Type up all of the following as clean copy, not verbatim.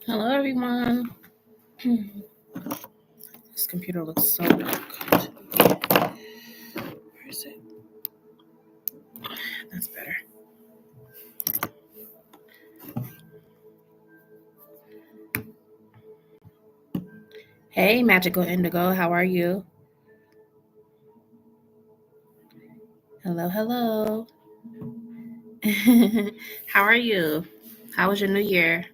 Hello, everyone. This computer looks so dark. Where is it? That's better. Hey, Magical Indigo, how are you? Hello. How are you? How was your new year?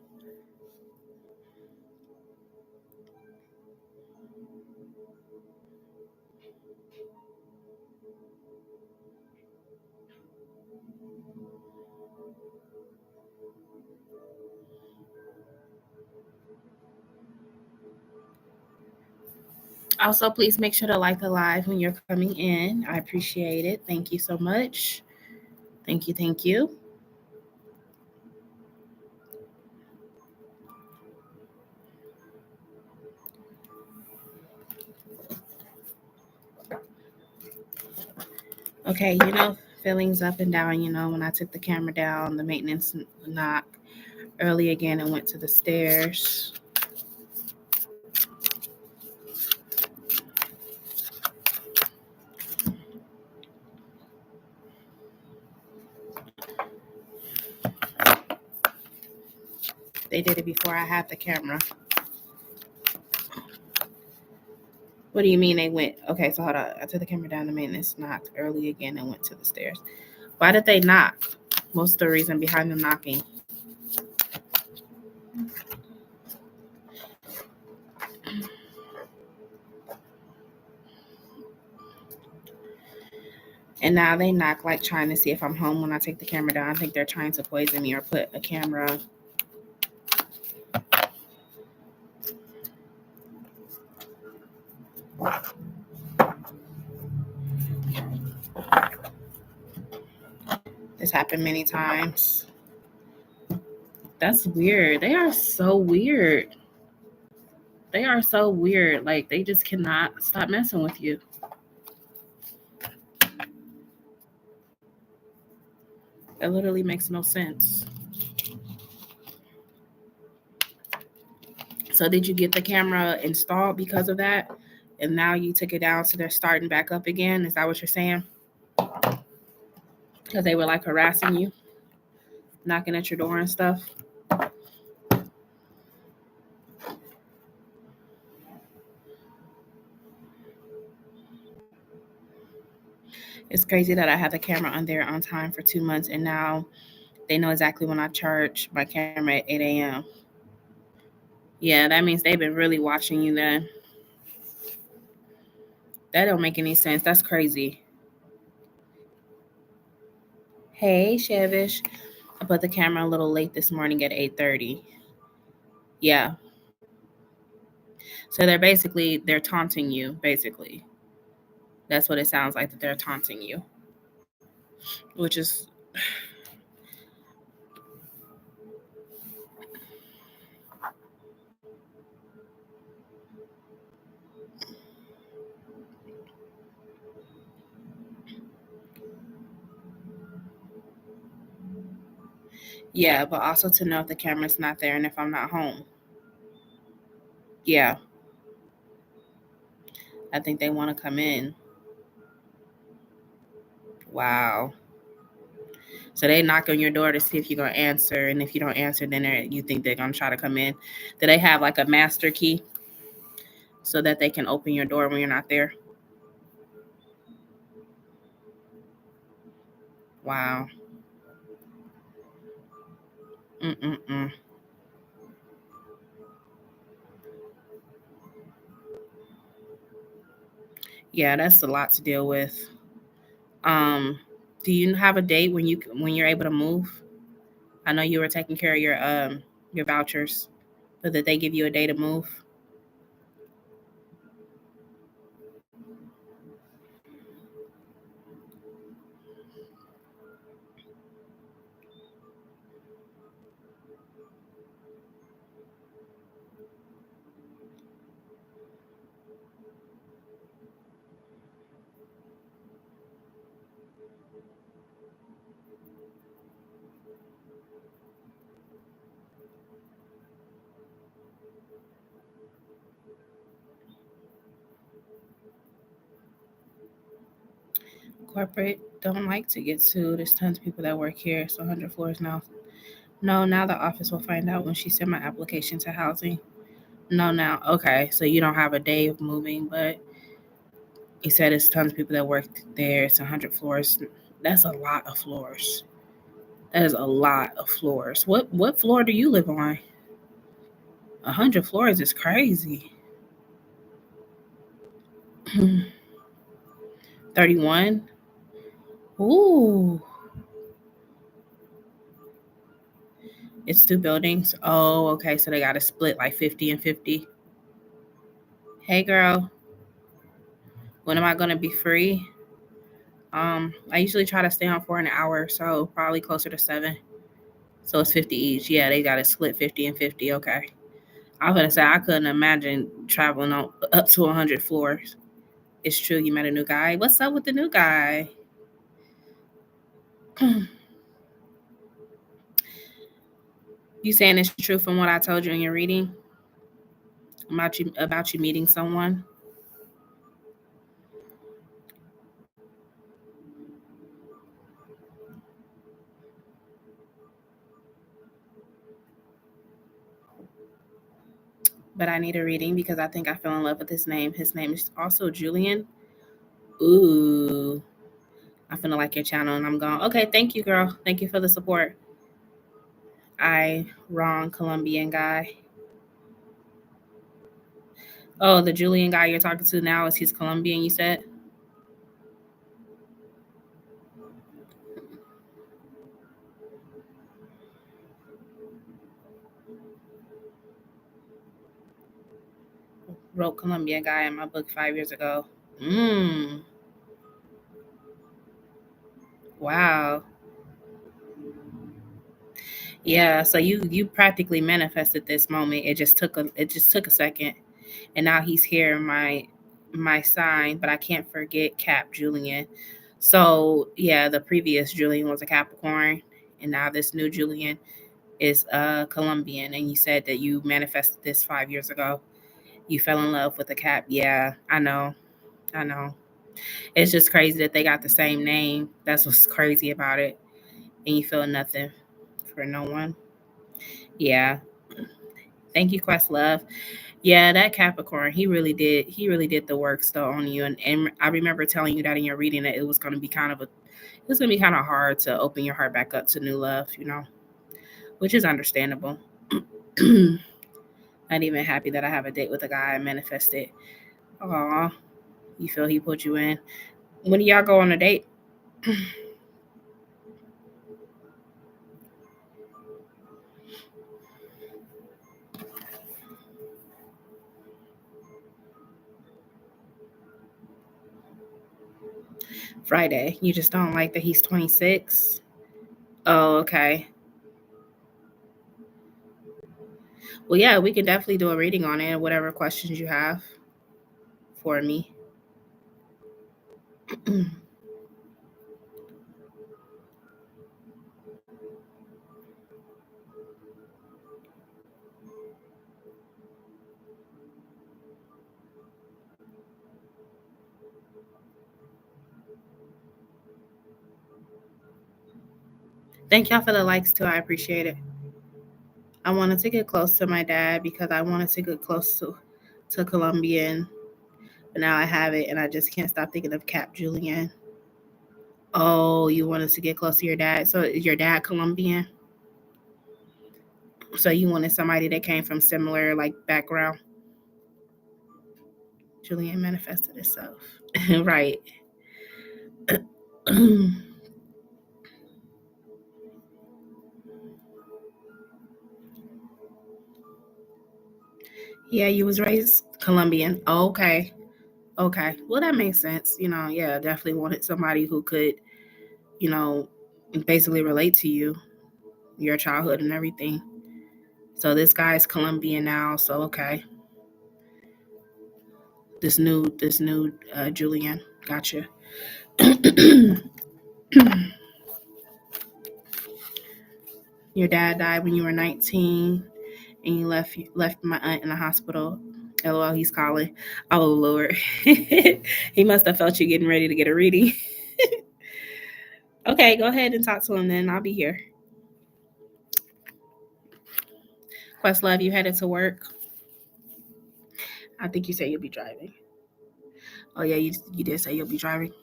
Also, please make sure to like the live when you're coming in. I appreciate it. Thank you so much. Thank you. Okay, feelings up and down, when I took the camera down, the maintenance knock early again and went to the stairs. They did it before I had the camera. What do you mean they went? Okay, so hold on. I took the camera down, the maintenance knocked early again and went to the stairs. Why did they knock? What's the reason behind them knocking? And now they knock like trying to see if I'm home when I take the camera down. I think they're trying to poison me or put a camera. This happened many times. That's weird. They are so weird. Like, they just cannot stop messing with you. It literally makes no sense. So did you get the camera installed because of that? And now you took it down, so they're starting back up again? Is that what you're saying? Because they were like harassing you, knocking at your door and stuff? It's crazy that I had the camera on there on time for 2 months, and now they know exactly when I charge my camera at 8 a.m. Yeah, that means they've been really watching you then. That don't make any sense. That's crazy. Hey, Shevish. I put the camera a little late this morning at 8:30. Yeah. So they're taunting you, basically. That's what it sounds like, that they're taunting you. Which is yeah, but also to know if the camera's not there and if I'm not home. Yeah. I think they want to come in. Wow. So they knock on your door to see if you're gonna answer, and if you don't answer, then you think they're gonna try to come in. Do they have like a master key so that they can open your door when you're not there? Wow. Mm-mm-mm. Yeah, that's a lot to deal with. Um, do you have a date when you're able to move? I know you were taking care of your vouchers, but did they give you a day to move? Corporate don't like to get sued. There's tons of people that work here. It's 100 floors now. No, now the office will find out when she sent my application to housing. No, now. Okay, so you don't have a day of moving, but you said it's tons of people that work there. It's 100 floors. That's a lot of floors. That is a lot of floors. What floor do you live on? 100 floors is crazy. 31. Ooh. It's 2 buildings. Oh, okay. So they got to split like 50 and 50. Hey, girl. When am I going to be free? I usually try to stay on for an hour, so probably closer to 7. So it's 50 each. Yeah, they got to split 50 and 50. Okay. I was going to say, I couldn't imagine traveling on up to 100 floors. It's true. You met a new guy. What's up with the new guy? You saying it's true from what I told you in your reading about you meeting someone? But I need a reading because I think I fell in love with his name. His name is also Julian. Ooh, I feel like your channel, and I'm going, okay, thank you, girl. Thank you for the support. Wrong Colombian guy. Oh, the Julian guy you're talking to now, is he's Colombian, you said? Wrote Colombian guy in my book 5 years ago. Wow. Yeah, so you practically manifested this moment. It just took a second, and now he's here in my sign. But I can't forget Cap Julian. So yeah, the previous Julian was a Capricorn, and now this new Julian is a Colombian. And you said that you manifested this 5 years ago. You fell in love with a Cap. Yeah, I know. It's just crazy that they got the same name. That's what's crazy about it. And you feel nothing for no one. Yeah. Thank you, Questlove. Yeah, that Capricorn, he really did the work still on you. And I remember telling you that in your reading that it was gonna be kind of hard to open your heart back up to new love, which is understandable. Not even happy that I have a date with a guy I manifested. Aw, you feel he put you in. When do y'all go on a date? Friday. You just don't like that he's 26? Oh, okay. Well, yeah, we can definitely do a reading on it, whatever questions you have for me. Thank y'all for the likes too. I appreciate it. I wanted to get close to my dad because I wanted to get close to Colombian, but now I have it and I just can't stop thinking of Cap Julian. Oh, you wanted to get close to your dad. So is your dad Colombian? So you wanted somebody that came from similar background. Julian manifested itself. Right. Yeah, you was raised Colombian. Oh, okay. Okay. Well, that makes sense. Yeah, definitely wanted somebody who could, basically relate to you, your childhood and everything. So this guy's Colombian now. So okay. This new Julian. Gotcha. Your dad died when you were 19 and you left my aunt in the hospital. LOL, he's calling. Oh Lord. He must have felt you getting ready to get a reading. Okay, go ahead and talk to him then. I'll be here. Questlove, you headed to work? I think you said you'll be driving. Oh, yeah, you did say you'll be driving.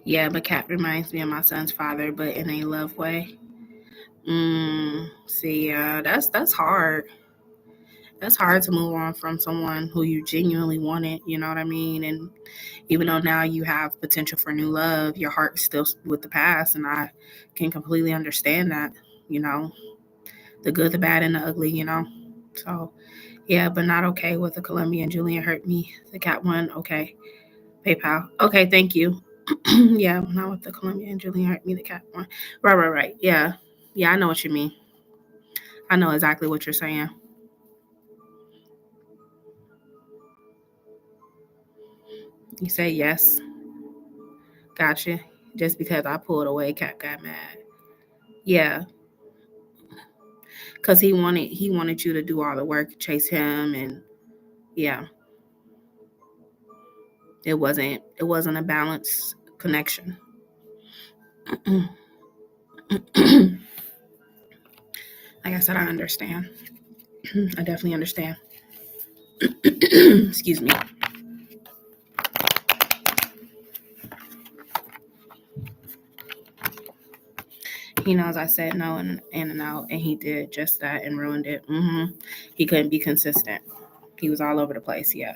Yeah, but Cat reminds me of my son's father, but in a love way. See, that's hard. That's hard to move on from someone who you genuinely wanted, you know what I mean? And even though now you have potential for new love, your heart's still with the past, and I can completely understand that, you know, the good, the bad, and the ugly, you know? So, yeah, but not okay with the Colombian Julian hurt me. The Cat one, okay. PayPal. Okay, thank you. Yeah, not with the Colombian Julian hurt me, the Cat one. Right. Yeah. Yeah, I know what you mean. I know exactly what you're saying. You say yes. Gotcha. Just because I pulled away, Cat got mad. Yeah. Cause he wanted you to do all the work, chase him, and yeah. It wasn't a balanced connection. Like I said, I understand. I definitely understand. Excuse me. He knows I said no in and out, and he did just that and ruined it. He couldn't be consistent. He was all over the place. Yeah.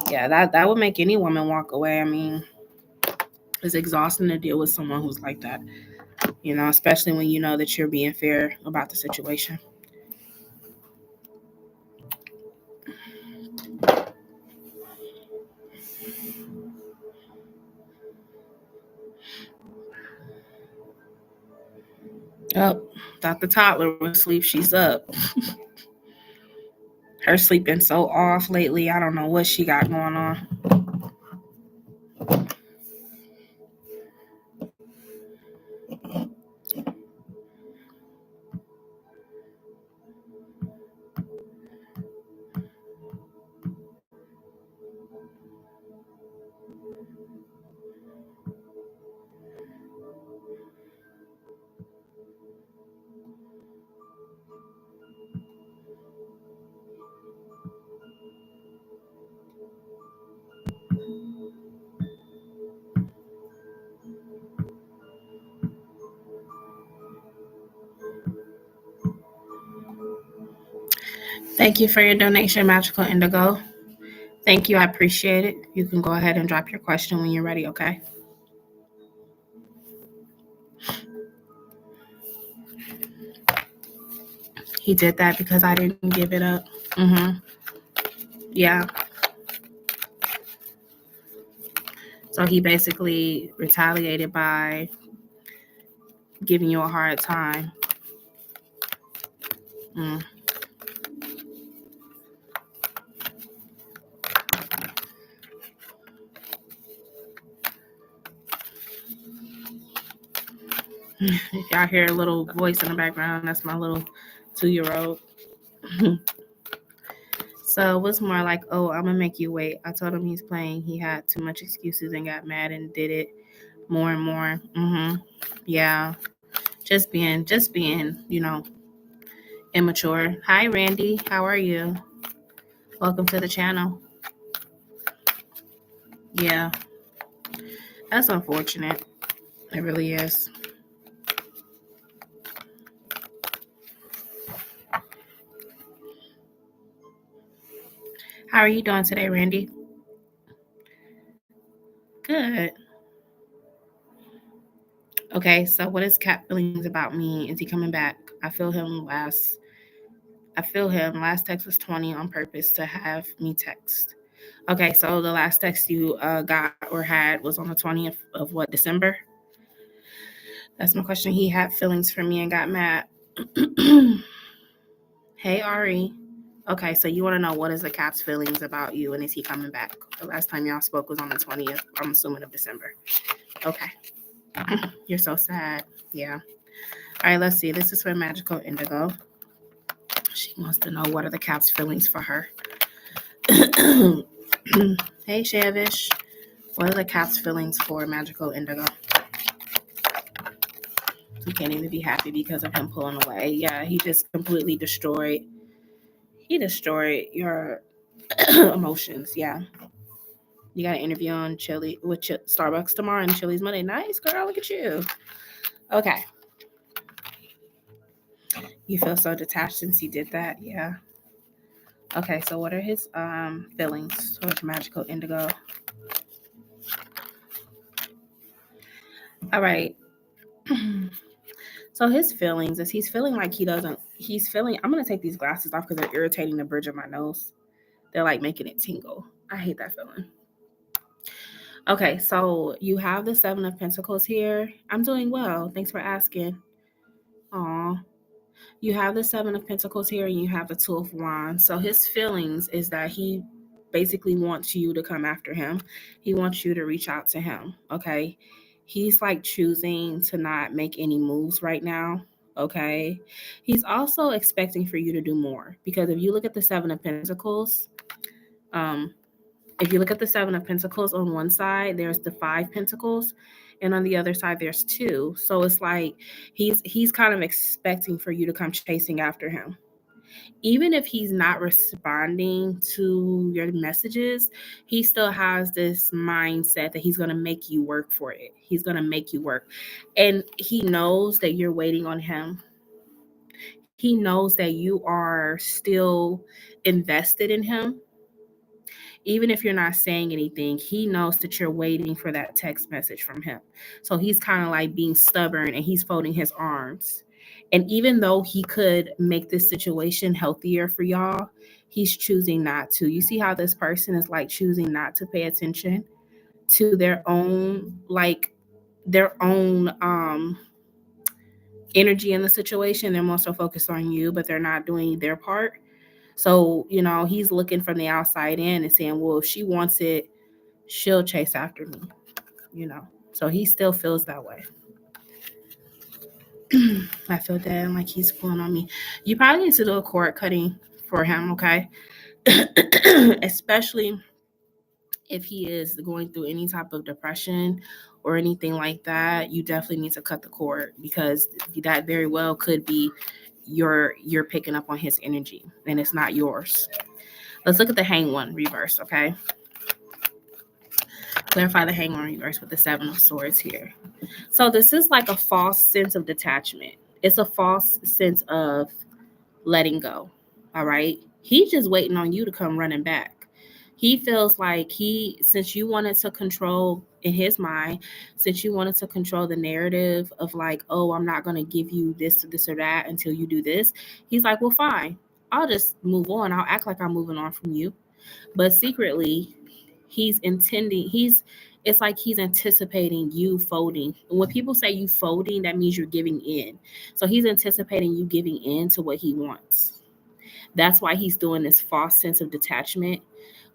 That would make any woman walk away. I mean, it's exhausting to deal with someone who's like that. You know, especially when you know that you're being fair about the situation. Oh, thought the toddler was asleep. She's up. Her sleeping so off lately. I don't know what she got going on. Thank you for your donation, Magical Indigo. Thank you. I appreciate it. You can go ahead and drop your question when you're ready, okay? He did that because I didn't give it up. Yeah. So he basically retaliated by giving you a hard time. If y'all hear a little voice in the background, that's my little 2-year-old. So what's more like, oh, I'm gonna make you wait. I told him he's playing. He had too much excuses and got mad and did it more and more. Yeah. Just being, immature. Hi, Randy. How are you? Welcome to the channel. Yeah. That's unfortunate. It really is. How are you doing today, Randy? Good. Okay, so what is Cat feelings about me? Is he coming back? I feel him. Last text was 20 on purpose to have me text. Okay, so the last text you got or had was on the 20th of what, December? That's my question. He had feelings for me and got mad. Hey, Ari. Okay, so you want to know what is the Cat's feelings about you and is he coming back? The last time y'all spoke was on the 20th, I'm assuming, of December. Okay. You're so sad. Yeah. All right, let's see. This is for Magical Indigo. She wants to know what are the Cat's feelings for her. Hey, Shavish. What are the cat's feelings for Magical Indigo? You can't even be happy because of him pulling away. Yeah, he just completely destroyed. He destroyed your emotions. Yeah. You got an interview on Chili with Starbucks tomorrow and Chili's Monday. Nice, girl. Look at you. Okay. You feel so detached since he did that. Yeah. Okay. So what are his feelings towards Magical Indigo? All right. So his feelings is he's feeling like he's feeling, I'm going to take these glasses off because they're irritating the bridge of my nose. They're like making it tingle. I hate that feeling. Okay, so you have the Seven of Pentacles here. I'm doing well. Thanks for asking. Aw. You have the Seven of Pentacles here and you have the Two of Wands. So his feelings is that he basically wants you to come after him. He wants you to reach out to him. Okay. He's like choosing to not make any moves right now. Okay. He's also expecting for you to do more because if you look at the Seven of Pentacles, if you look at the Seven of Pentacles on one side, there's the Five Pentacles, and on the other side, there's two. So it's like he's kind of expecting for you to come chasing after him. Even if he's not responding to your messages, he still has this mindset that he's going to make you work for it. He's going to make you work. And he knows that you're waiting on him. He knows that you are still invested in him. Even if you're not saying anything, he knows that you're waiting for that text message from him. So he's kind of like being stubborn and he's folding his arms. And even though he could make this situation healthier for y'all, he's choosing not to. You see how this person is like choosing not to pay attention to their own energy in the situation. They're more so focused on you, but they're not doing their part. So, he's looking from the outside in and saying, well, if she wants it, she'll chase after me. So he still feels that way. I feel that like he's pulling on me. You probably need to do a cord cutting for him, okay? Especially if he is going through any type of depression or anything like that. You definitely need to cut the cord because that very well could be you're picking up on his energy and it's not yours. Let's look at the Hanged One reverse, okay? Clarify the Hanged One reverse with the Seven of Swords here. So this is like a false sense of detachment. It's a false sense of letting go. All right. He's just waiting on you to come running back. He feels like since you wanted to control in his mind, since you wanted to control the narrative of like, oh, I'm not going to give you this or that until you do this. He's like, well, fine. I'll just move on. I'll act like I'm moving on from you. But secretly, it's like he's anticipating you folding. And when people say you folding, that means you're giving in. So he's anticipating you giving in to what he wants. That's why he's doing this false sense of detachment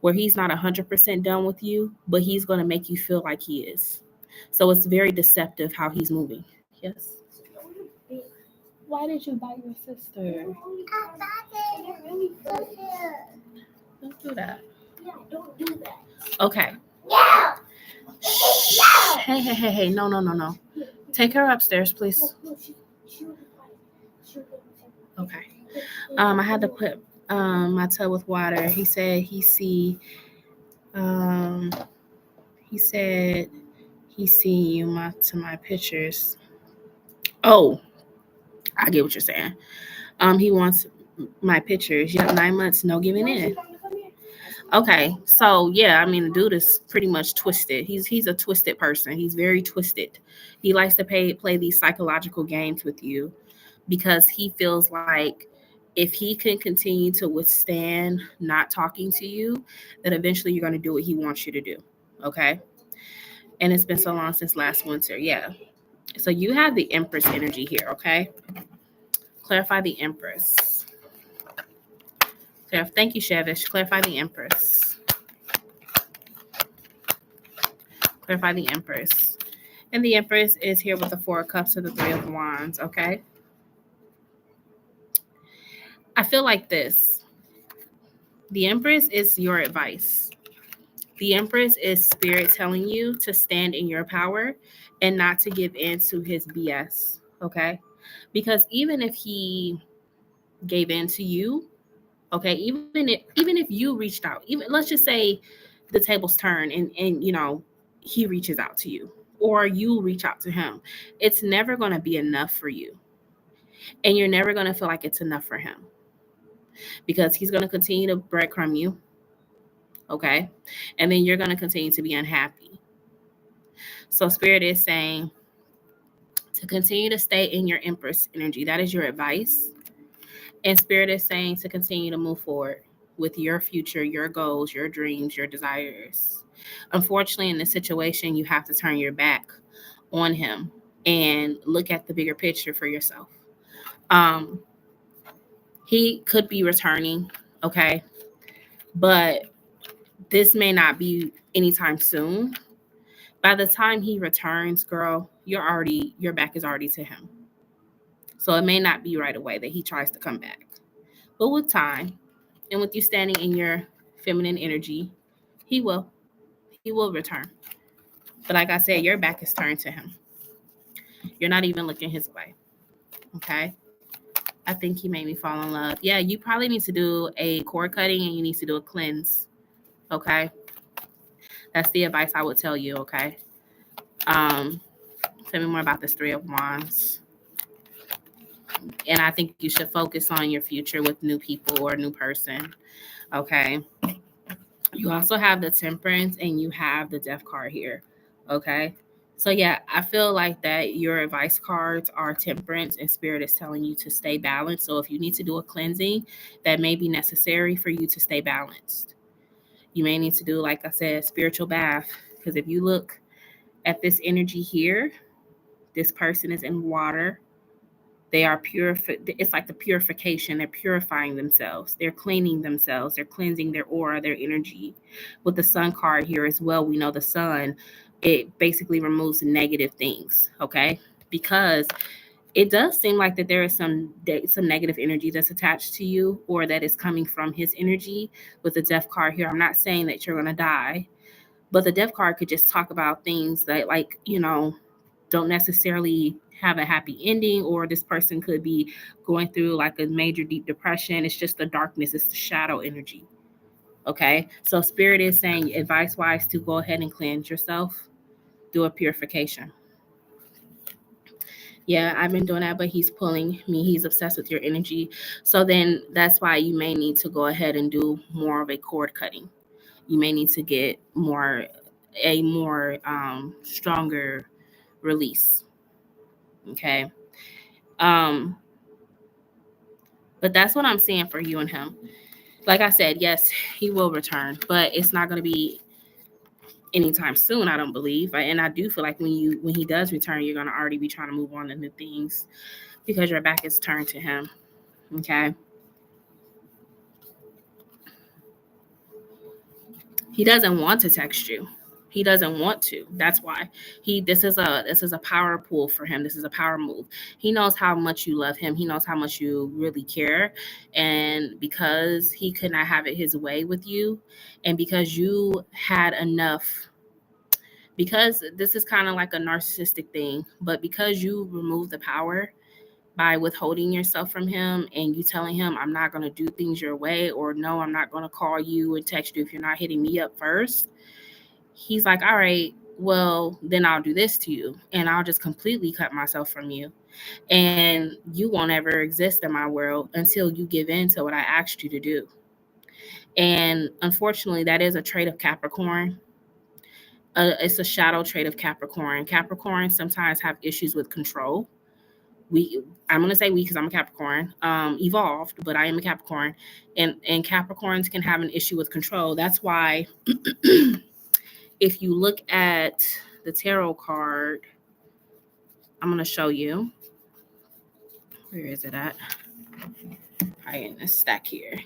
where he's not 100% done with you, but he's going to make you feel like he is. So it's very deceptive how he's moving. Yes. Why did you bite your sister? Don't do that. Yeah, don't do that. Okay. Yeah. Hey. No. Take her upstairs, please. Okay. I had to put my tub with water. He said he see you to my pictures. Oh, I get what you're saying. He wants my pictures. You have 9 months, no giving in. Okay, so yeah, I mean the dude is pretty much twisted. He's a twisted person. He's very twisted. He likes to play these psychological games with you because he feels like if he can continue to withstand not talking to you, then eventually you're going to do what he wants you to do. Okay, and it's been so long since last winter. Yeah, so you have the Empress energy here. Okay, clarify the Empress. Thank you, Shavish. Clarify the Empress. Clarify the Empress. And the Empress is here with the Four of Cups and the Three of Wands, okay? I feel like this. The Empress is your advice. The Empress is spirit telling you to stand in your power and not to give in to his BS. Okay? Because even if he gave in to you, okay, even if you reached out, even let's just say the tables turn and he reaches out to you or you reach out to him, it's never going to be enough for you, and you're never going to feel like it's enough for him because he's going to continue to breadcrumb you, okay, and then you're going to continue to be unhappy. So spirit is saying to continue to stay in your Empress energy. That is your advice. And spirit is saying to continue to move forward with your future, your goals, your dreams, your desires. Unfortunately, in this situation, you have to turn your back on him and look at the bigger picture for yourself. He could be returning, okay? But this may not be anytime soon. By the time he returns, girl, your back is already to him. So it may not be right away that he tries to come back. But with time and with you standing in your feminine energy, he will return. But like I said, your back is turned to him. You're not even looking his way. Okay? I think he made me fall in love. Yeah, you probably need to do a cord cutting and you need to do a cleanse. Okay? That's the advice I would tell you, okay? Tell me more about this Three of Wands. And I think you should focus on your future with new people or a new person. Okay? You also have the Temperance and you have the Death card here. Okay? So yeah, I feel like that your advice cards are Temperance and Spirit is telling you to stay balanced. So if you need to do a cleansing, that may be necessary for you to stay balanced. You may need to do, like I said, spiritual bath. Because if you look at this energy here, this person is in water. They are it's like the purification. They're purifying themselves. They're cleaning themselves. They're cleansing their aura, their energy. With the Sun card here as well, we know the Sun, it basically removes negative things, okay? Because it does seem like that there is some negative energy that's attached to you or that is coming from his energy. With the Death card here, I'm not saying that you're going to die, but the Death card could just talk about things that, like, don't necessarily have a happy ending, or this person could be going through like a major deep depression. It's just the darkness. It's the shadow energy. Okay. So Spirit is saying advice wise to go ahead and cleanse yourself, do a purification. Yeah, I've been doing that, but he's pulling me. He's obsessed with your energy. So then that's why you may need to go ahead and do more of a cord cutting. You may need to get a more stronger release. Okay. But that's what I'm seeing for you and him. Like I said, yes, he will return, but it's not going to be anytime soon, I don't believe. And I do feel like when he does return, you're going to already be trying to move on to new things because your back is turned to him. Okay. He doesn't want to text you. He doesn't want to. That's why this is a power pull for him. This is a power move. He knows how much you love him. He knows how much you really care. And because he could not have it his way with you, and because you had enough, because this is kind of like a narcissistic thing, but because you removed the power by withholding yourself from him and you telling him, I'm not going to do things your way, or no, I'm not going to call you and text you if you're not hitting me up first. He's like, all right, well, then I'll do this to you and I'll just completely cut myself from you. And you won't ever exist in my world until you give in to what I asked you to do. And unfortunately, that is a trait of Capricorn. It's a shadow trait of Capricorn. Capricorn sometimes have issues with control. I'm going to say we because I'm a Capricorn, evolved, but I am a Capricorn. And Capricorns can have an issue with control. That's why if you look at the tarot card, I'm going to show you. Where is it at? Right in this stack here.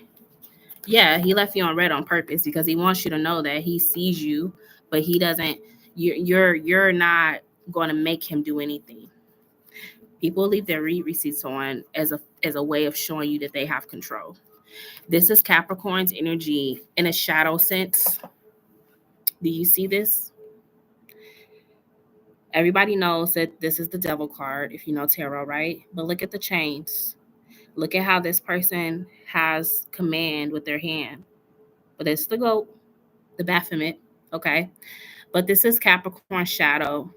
Yeah, he left you on red on purpose because he wants you to know that he sees you, but he doesn't. You're not going to make him do anything. People leave their read receipts on as a way of showing you that they have control. This is Capricorn's energy in a shadow sense. Do you see this? Everybody knows that this is the devil card if you know tarot, right? But look at the chains. Look at how this person has command with their hand. But it's the goat, the Baphomet, okay? But this is Capricorn shadow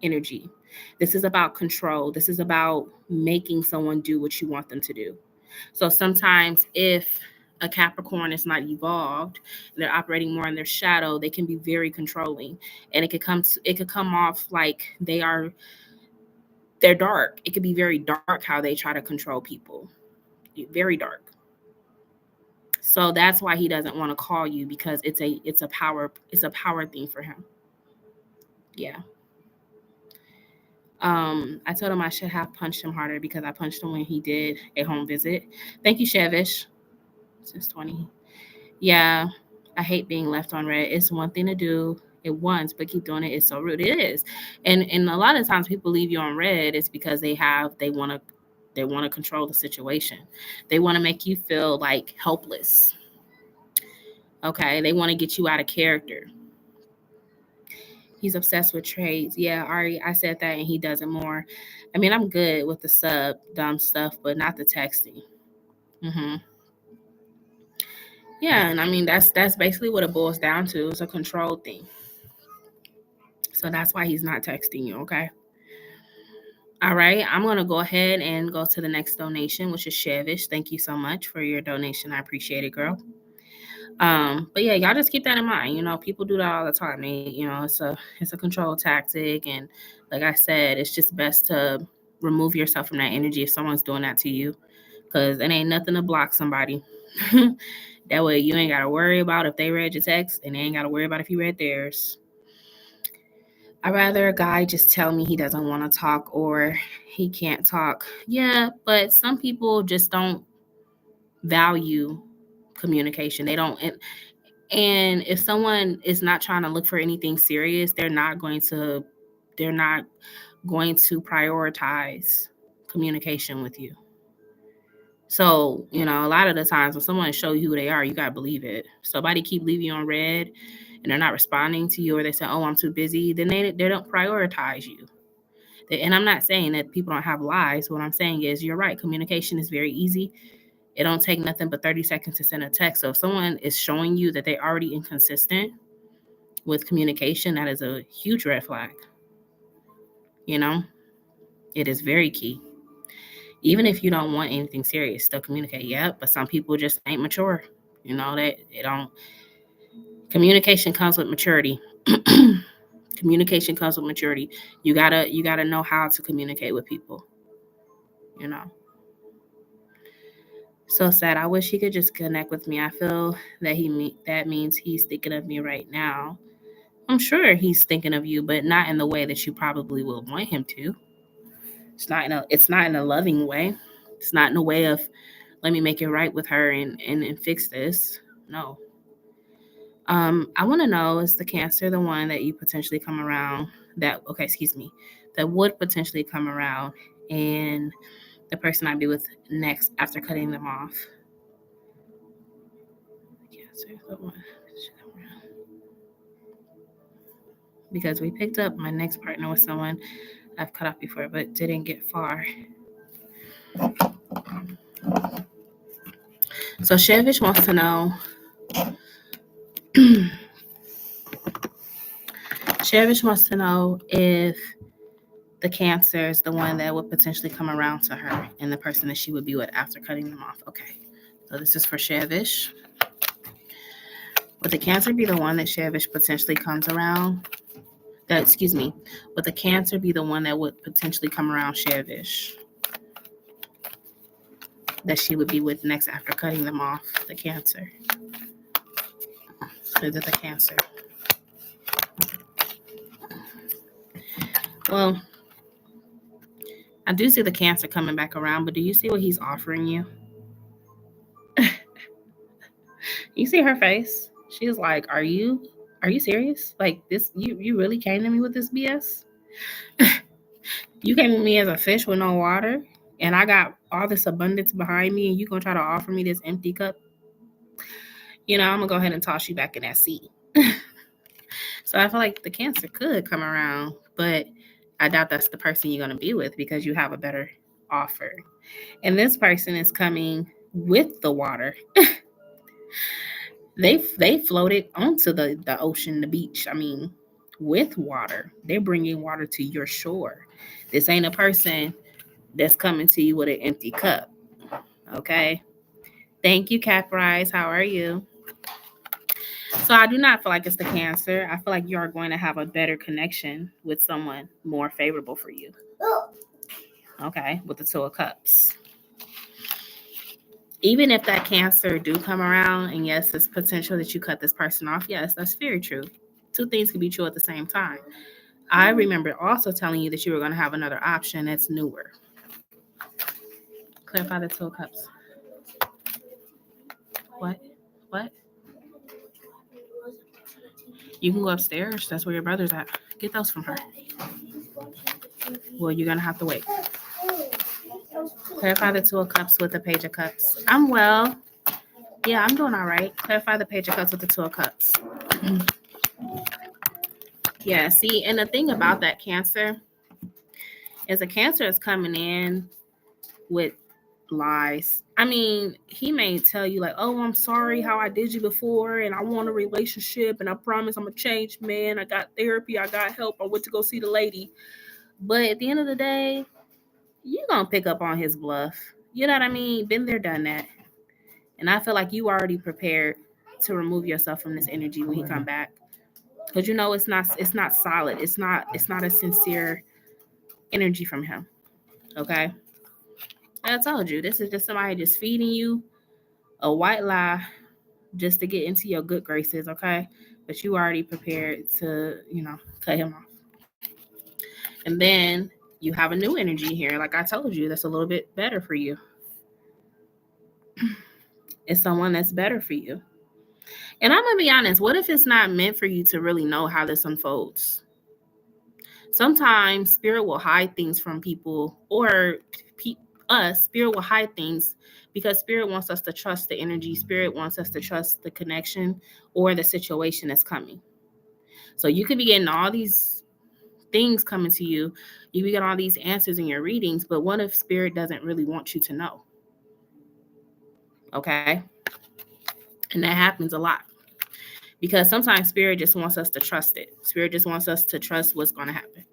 energy. This is about control. This is about making someone do what you want them to do. So sometimes if a Capricorn is not evolved and they're operating more in their shadow, they can be very controlling. And it could come off like they're dark. It could be very dark how they try to control people. Very dark. So that's why he doesn't want to call you, because it's a power thing for him. Yeah. I told him I should have punched him harder because I punched him when he did a home visit. Thank you, Shevish. Since 20. Yeah, I hate being left on red. It's one thing to do it once, but keep doing it. It's so rude. It is. And a lot of times people leave you on red is because they want to control the situation. They want to make you feel like helpless. Okay, they want to get you out of character. He's obsessed with trades. Yeah, Ari, I said that, and he does it more. I mean, I'm good with the dumb stuff, but not the texting. Yeah, and I mean that's basically what it boils down to. It's a control thing. So that's why he's not texting you, okay? All right, I'm going to go ahead and go to the next donation, which is Shevish. Thank you so much for your donation. I appreciate it, girl. But yeah, y'all just keep that in mind. You know, people do that all the time. It's a control tactic, and like I said, it's just best to remove yourself from that energy if someone's doing that to you, because it ain't nothing to block somebody. That way you ain't got to worry about if they read your text, and they ain't got to worry about if you read theirs. I'd rather a guy just tell me he doesn't want to talk or he can't talk. Yeah, but some people just don't value communication. They don't. And if someone is not trying to look for anything serious, they're not going to prioritize communication with you. So, a lot of the times when someone shows you who they are, you got to believe it. Somebody keep leaving you on red and they're not responding to you, or they say, oh, I'm too busy, then they don't prioritize you. And I'm not saying that people don't have lives. What I'm saying is you're right. Communication is very easy. It don't take nothing but 30 seconds to send a text. So if someone is showing you that they're already inconsistent with communication, that is a huge red flag. It is very key. Even if you don't want anything serious, still communicate. Yeah, but some people just ain't mature. Communication comes with maturity. Communication comes with maturity. You gotta know how to communicate with people. So sad. I wish he could just connect with me. I feel that that means he's thinking of me right now. I'm sure he's thinking of you, but not in the way that you probably will want him to. It's not in a loving way. It's not in a way of, let me make it right with her and fix this. No. I want to know, is the Cancer the one that you potentially come around that would potentially come around and the person I'd be with next after cutting them off? Cancer is the one. Because we picked up my next partner with someone I've cut off before, but didn't get far. So Shevish wants to know. Shevish wants to know if the Cancer is the one that would potentially come around to her and the person that she would be with after cutting them off. Okay, so this is for Shevish. Would the Cancer be the one that Shevish potentially comes around? Would the Cancer be the one that would potentially come around Shevish? That she would be with next after cutting them off, the Cancer. Is it the Cancer? Well, I do see the Cancer coming back around, but do you see what he's offering you? You see her face? She's like, are you serious? Like this, you really came to me with this BS? You came to me as a fish with no water, and I got all this abundance behind me, and you gonna try to offer me this empty cup? I'm gonna go ahead and toss you back in that sea. So I feel like the Cancer could come around, but I doubt that's the person you're going to be with because you have a better offer. And this person is coming with the water. They floated onto the ocean, the beach. I mean, with water. They're bringing water to your shore. This ain't a person that's coming to you with an empty cup. Okay. Thank you, Caprice. How are you? So I do not feel like it's the Cancer. I feel like you are going to have a better connection with someone more favorable for you. Okay, with the Two of Cups. Even if that Cancer do come around, and yes, it's potential that you cut this person off. Yes, that's very true. Two things can be true at the same time. I remember also telling you that you were going to have another option that's newer. Clarify the Two of Cups. What? You can go upstairs. That's where your brother's at. Get those from her. Well, you're going to have to wait. Clarify the Two of Cups with the Page of Cups. I'm well. Yeah, I'm doing all right. Clarify the Page of Cups with the Two of Cups. Yeah, see, and the thing about that Cancer is a Cancer is coming in with lies. I mean, he may tell you like, oh, I'm sorry how I did you before, and I want a relationship, and I promise I'm a changed man. I got therapy, I got help, I went to go see the lady. But at the end of the day, you're going to pick up on his bluff. You know what I mean? Been there, done that. And I feel like you already prepared to remove yourself from this energy when he come back. Because you know it's not solid. It's not a sincere energy from him. Okay? I told you, this is just somebody just feeding you a white lie just to get into your good graces, okay? But you already prepared to, cut him off. And then you have a new energy here, like I told you, that's a little bit better for you. It's someone that's better for you. And I'm going to be honest, what if it's not meant for you to really know how this unfolds? Sometimes spirit will hide things from people, or spirit will hide things because spirit wants us to trust the energy. Spirit wants us to trust the connection or the situation that's coming. So you could be getting all these things coming to you. You can get all these answers in your readings, but what if spirit doesn't really want you to know? Okay. And that happens a lot because sometimes spirit just wants us to trust it. Spirit just wants us to trust what's going to happen.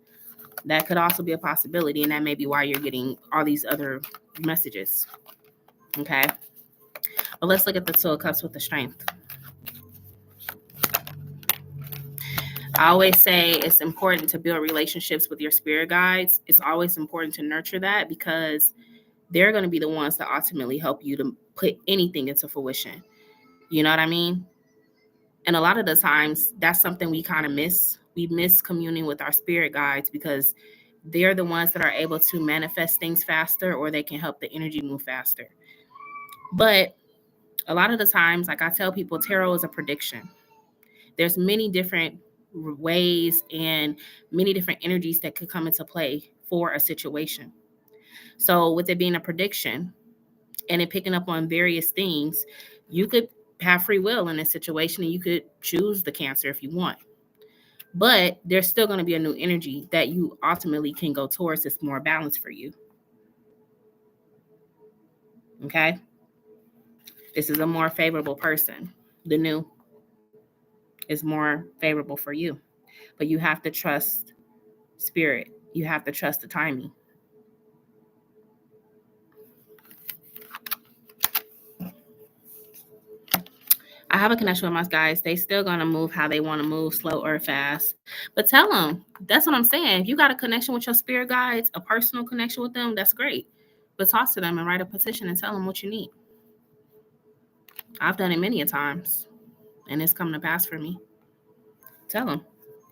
That could also be a possibility, and that may be why you're getting all these other messages. Okay. But let's look at the Two of Cups with the Strength. I always say it's important to build relationships with your spirit guides. It's always important to nurture that because they're going to be the ones that ultimately help you to put anything into fruition. You know what I mean? And a lot of the times that's something we kind of miss. We miss communing with our spirit guides because they're the ones that are able to manifest things faster, or they can help the energy move faster. But a lot of the times, like I tell people, tarot is a prediction. There's many different ways and many different energies that could come into play for a situation. So with it being a prediction and it picking up on various things, you could have free will in this situation and you could choose the Cancer if you want. But there's still going to be a new energy that you ultimately can go towards that's more balanced for you. Okay? This is a more favorable person. The new is more favorable for you. But you have to trust spirit. You have to trust the timing. I have a connection with my guys. They still going to move how they want to move, slow or fast. But tell them, that's what I'm saying. If you got a connection with your spirit guides, a personal connection with them, that's great. But talk to them and write a petition and tell them what you need. I've done it many a times, and it's come to pass for me. Tell them,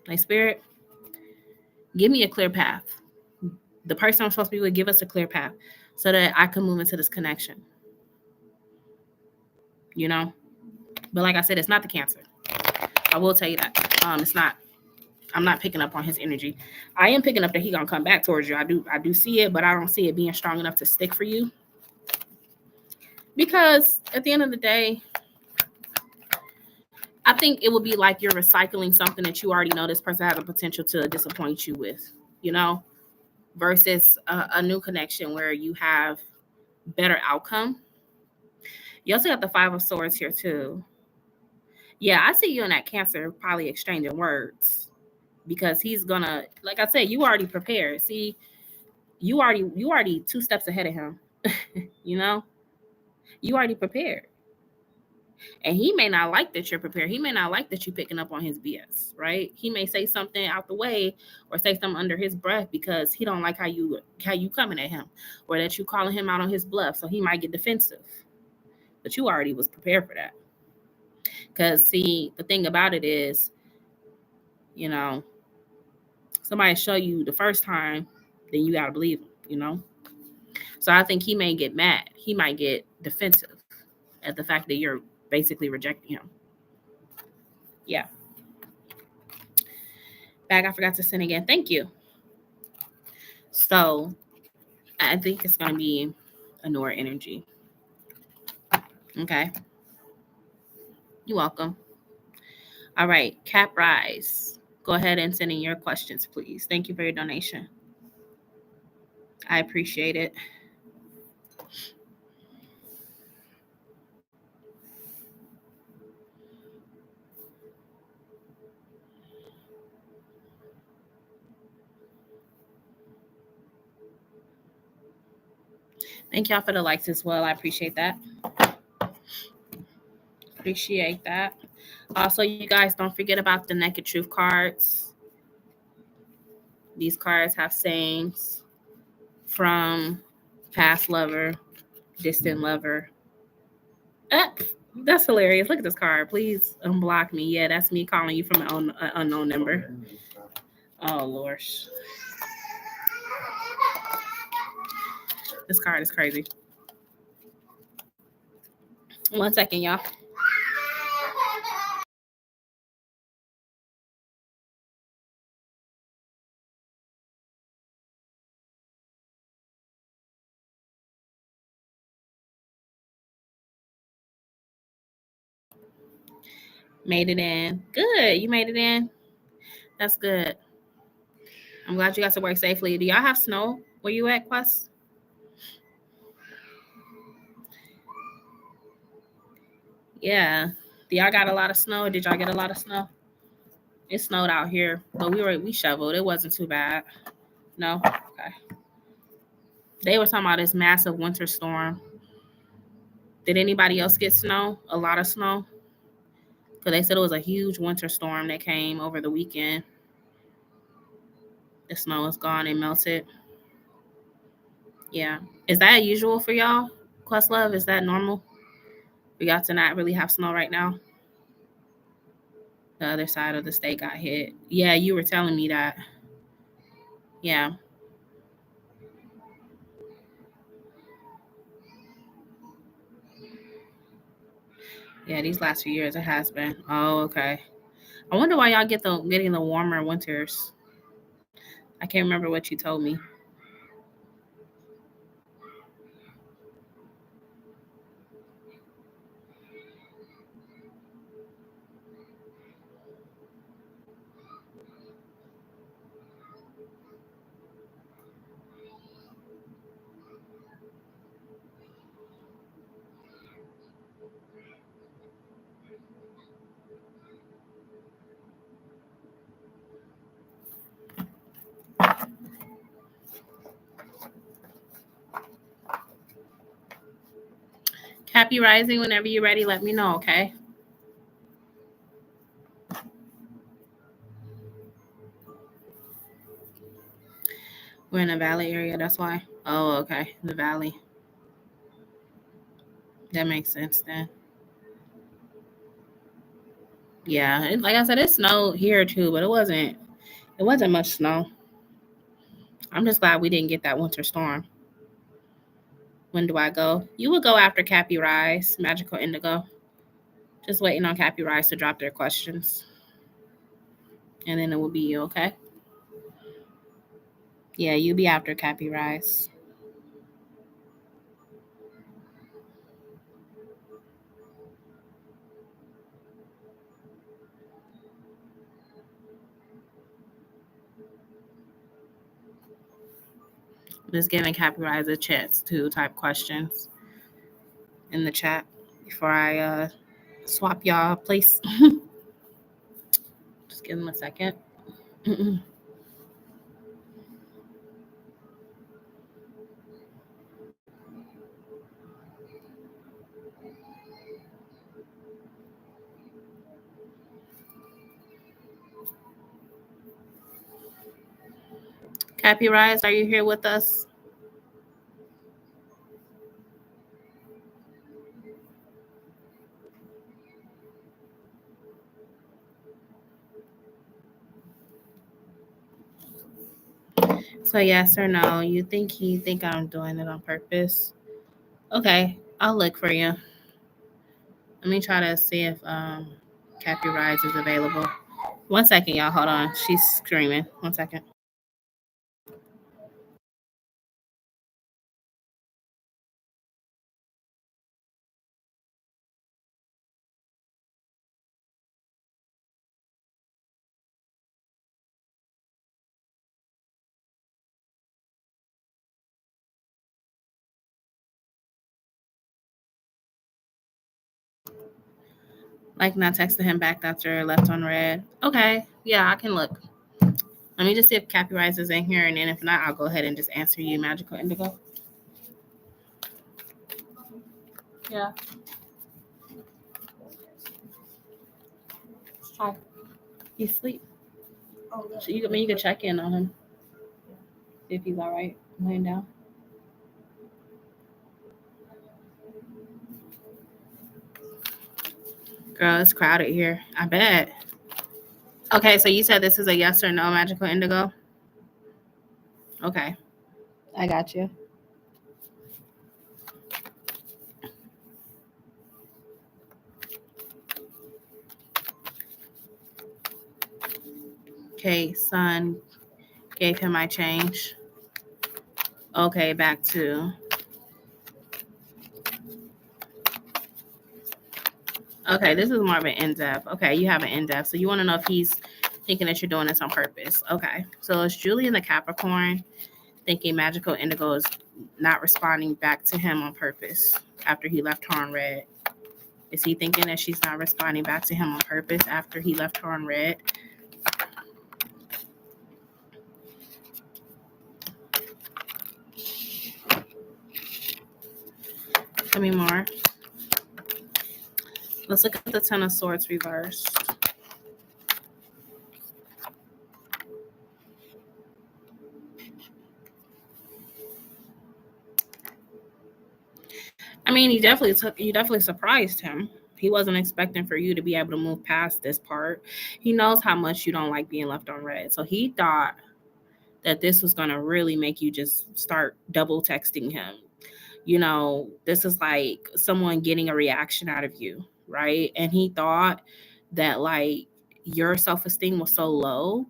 like, spirit, give me a clear path. The person I'm supposed to be with, give us a clear path so that I can move into this connection. You know? But like I said, it's not the Cancer. I will tell you that. It's not. I'm not picking up on his energy. I am picking up that he's gonna come back towards you. I do see it, but I don't see it being strong enough to stick for you. Because at the end of the day, I think it would be like you're recycling something that you already know this person has a potential to disappoint you with, you know, versus a new connection where you have better outcome. You also got the Five of Swords here too. Yeah, I see you and that Cancer probably exchanging words because he's gonna, like I said, you already prepared. See, you already 2 steps ahead of him. You know, you already prepared. And he may not like that you're prepared. He may not like that you're picking up on his BS, right? He may say something out the way or say something under his breath because he don't like how you coming at him or that you calling him out on his bluff. So he might get defensive. But you already was prepared for that. Because see, the thing about it is, you know, somebody show you the first time, then you gotta believe them, you know? So I think he may get mad. He might get defensive at the fact that you're basically rejecting him. Yeah. Bag, I forgot to send again. Thank you. So I think it's going to be a newer energy. Okay. You're welcome. All right. Cap Rise. Go ahead and send in your questions, please. Thank you for your donation. I appreciate it. Thank y'all for the likes as well. I appreciate that. Appreciate that. Also, you guys don't forget about the Naked Truth cards. These cards have sayings from past lover, distant lover. That's hilarious. Look at this card. Please unblock me. Yeah, that's me calling you from an unknown number. Oh, Lord. This card is crazy. 1 second, y'all. Made it in. Good. You made it in. That's good. I'm glad you got to work safely. Do y'all have snow where you at, Quest? Yeah. Do y'all got a lot of snow? Did y'all get a lot of snow? It snowed out here, but we shoveled. It wasn't too bad. No? Okay. They were talking about this massive winter storm. Did anybody else get snow? A lot of snow? Because they said it was a huge winter storm that came over the weekend. The snow is gone. It melted. Yeah. Is that usual for y'all, Questlove? Is that normal? We got to not really have snow right now. The other side of the state got hit. Yeah, you were telling me that. Yeah. Yeah, these last few years it has been. Oh, okay. I wonder why y'all getting the warmer winters. I can't remember what you told me. Happy Rising. Whenever you're ready, let me know, okay? We're in the valley area, that's why. Oh, okay. The valley. That makes sense then. Yeah, like I said, it snowed here too, but it wasn't much snow. I'm just glad we didn't get that winter storm. When do I go? You will go after Cappy Rise, Magical Indigo. Just waiting on Cappy Rise to drop their questions. And then it will be you, okay? Yeah, you be after Cappy Rise. Just giving Capririse a chance to type questions in the chat before I swap y'all place. Just give them a second. Capririse, are you here with us? So yes or no? You think I'm doing it on purpose? Okay, I'll look for you. Let me try to see if Capririse is available. 1 second, y'all. Hold on. She's screaming. 1 second. Like not texting him back after left on red. Okay, yeah, I can look. Let me just see if Capririse is in here, and then if not, I'll go ahead and just answer you, Magical Indigo. Yeah. Let's try. He's asleep. So you can check in on him. See if he's all right laying down. Girl, it's crowded here. I bet. Okay, so you said this is a yes or no, Magical Indigo? Okay. I got you. Okay, son gave him my change. Okay, back to. Okay, this is more of an in-depth. Okay, you have an in-depth. So you want to know if he's thinking that you're doing this on purpose. Okay, so it's Julie in the Capricorn thinking Magical Indigo is not responding back to him on purpose after he left her on red. Is he thinking that she's not responding back to him on purpose after he left her on red? Tell me more. Let's look at the Ten of Swords reversed. I mean, you definitely surprised him. He wasn't expecting for you to be able to move past this part. He knows how much you don't like being left on red. So he thought that this was going to really make you just start double texting him. You know, this is like someone getting a reaction out of you, right? And he thought that like your self-esteem was so low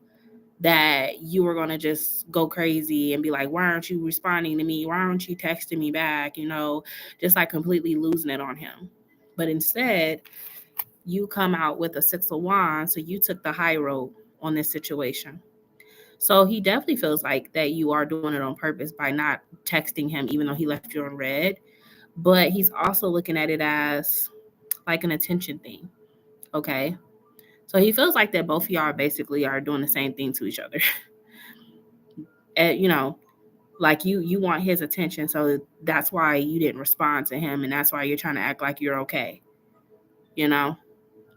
that you were going to just go crazy and be like, why aren't you responding to me? Why aren't you texting me back? You know, just like completely losing it on him. But instead, you come out with a Six of Wands. So you took the high road on this situation. So he definitely feels like that you are doing it on purpose by not texting him, even though he left you on red. But he's also looking at it as like an attention thing. Okay. So he feels like that both of y'all basically are doing the same thing to each other. And, you know, like you want his attention. So that's why you didn't respond to him. And that's why you're trying to act like you're okay. You know?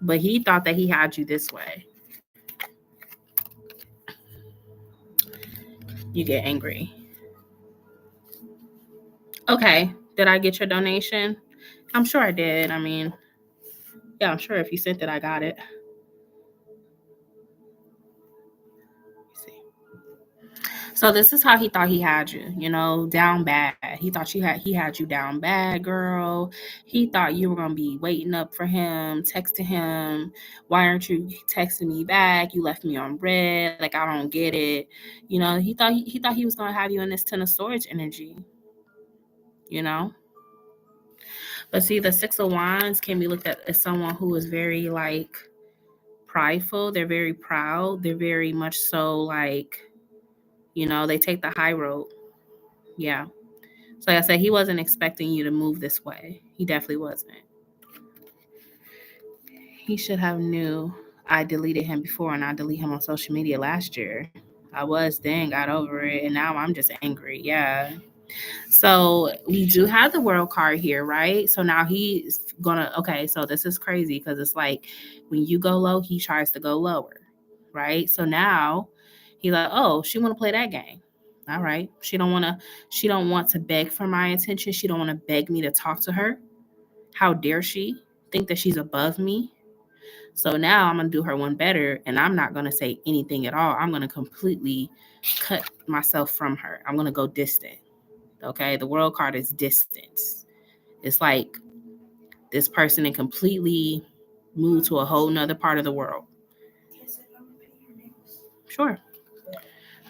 But he thought that he had you this way. You get angry. Okay. Did I get your donation? I'm sure I did. I mean, yeah, I'm sure if you sent it, I got it. Let's see. So this is how he thought he had you, you know, down bad. He thought he had you down bad, girl. He thought you were gonna be waiting up for him, texting him. Why aren't you texting me back? You left me on red. Like I don't get it. You know, he thought he was gonna have you in this Ten of Swords energy. You know. But see, the Six of Wands can be looked at as someone who is very like prideful. They're very proud. They're very much so like, you know, they take the high road. Yeah. So like I said, he wasn't expecting you to move this way. He definitely wasn't. He should have knew I deleted him before, and I deleted him on social media last year. I was then, got over it, and now I'm just angry. Yeah. So we do have the world card here, right? So now he's gonna, okay, so this is crazy because it's like when you go low, he tries to go lower, right? So now he's like, oh, she wanna play that game. All right. She don't want to beg for my attention. She don't want to beg me to talk to her. How dare she think that she's above me? So now I'm going to do her one better, and I'm not going to say anything at all. I'm going to completely cut myself from her. I'm going to go distant. Okay. The world card is distance. It's like this person and completely moved to a whole nother part of the world. Sure.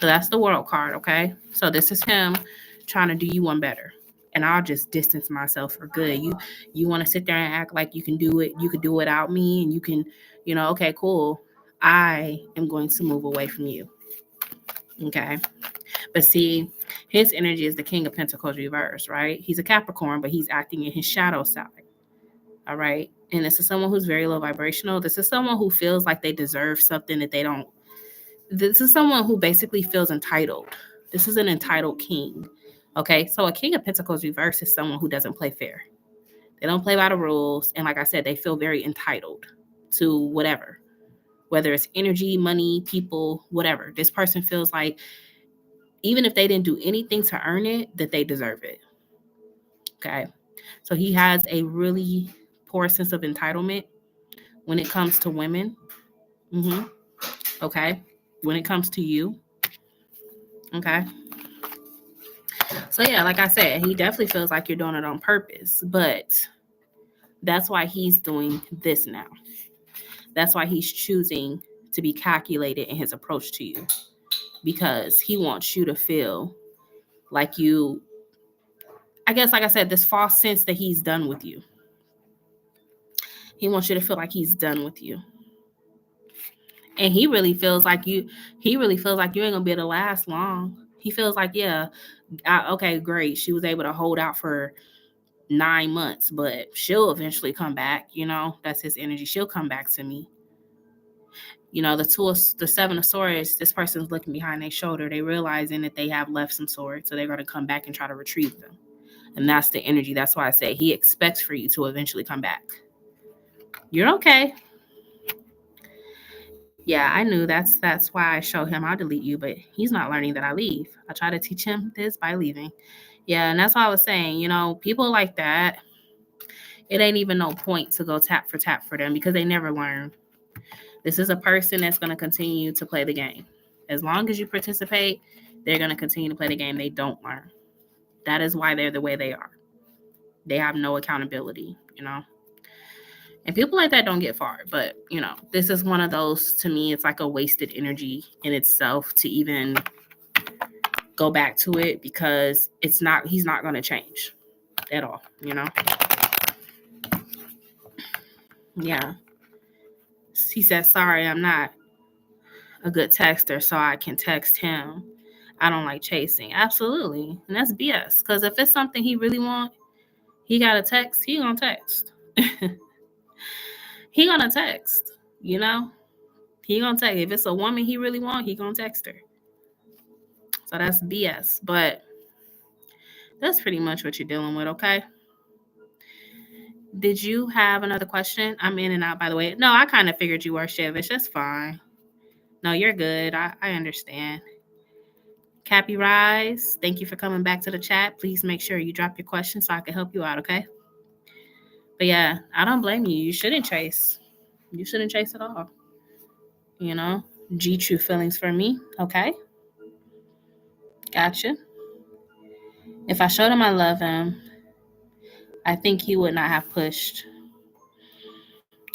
So that's the world card. Okay. So this is him trying to do you one better. And I'll just distance myself for good. You want to sit there and act like you can do it. You could do it without me, and you can, okay, cool. I am going to move away from you. Okay. But see, his energy is the King of Pentacles reverse, right? He's a Capricorn, but he's acting in his shadow side. All right. And this is someone who's very low vibrational. This is someone who feels like they deserve something that they don't. This is someone who basically feels entitled. This is an entitled king. Okay, so a King of Pentacles reverse is someone who doesn't play fair. They don't play by the rules. And like I said, they feel very entitled to whatever, whether it's energy, money, people, whatever. This person feels like even if they didn't do anything to earn it, that they deserve it. Okay, so he has a really poor sense of entitlement when it comes to women. Okay, when it comes to you. Okay. So yeah, like I said, he definitely feels like you're doing it on purpose, but that's why he's doing this now. That's why he's choosing to be calculated in his approach to you, because he wants you to feel like you, I guess, like I said, this false sense that he's done with you. He wants you to feel like he's done with you. And he really feels like you ain't gonna be able to last long. He feels like, yeah, okay, great. She was able to hold out for 9 months, but she'll eventually come back. That's his energy. She'll come back to me. The Seven of Swords, this person's looking behind their shoulder. They realizing that they have left some swords, so they're going to come back and try to retrieve them. And that's the energy. That's why I say he expects for you to eventually come back. You're okay. Yeah, I knew that's why I showed him I'll delete you, but he's not learning that I leave. I try to teach him this by leaving. Yeah, and that's why I was saying, people like that, it ain't even no point to go tap for them because they never learn. This is a person that's going to continue to play the game. As long as you participate, they're going to continue to play the game. They don't learn. That is why they're the way they are. They have no accountability, And people like that don't get far. But, this is one of those, to me, it's like a wasted energy in itself to even go back to it because he's not going to change at all, Yeah. He says, sorry, I'm not a good texter, so I can text him. I don't like chasing. Absolutely. And that's BS. Because if it's something he really wants, he got to text, he going to text. He going to text, He going to text. If it's a woman he really wants, he going to text her. So that's BS. But that's pretty much what you're dealing with, okay? Did you have another question? I'm in and out, by the way. No, I kind of figured you were, Shevish. That's fine. No, you're good. I understand. Cappy Rise, thank you for coming back to the chat. Please make sure you drop your questions so I can help you out, okay? But yeah, I don't blame you. You shouldn't chase. You shouldn't chase at all. G true feelings for me, okay? Gotcha. If I showed him I love him, I think he would not have pushed.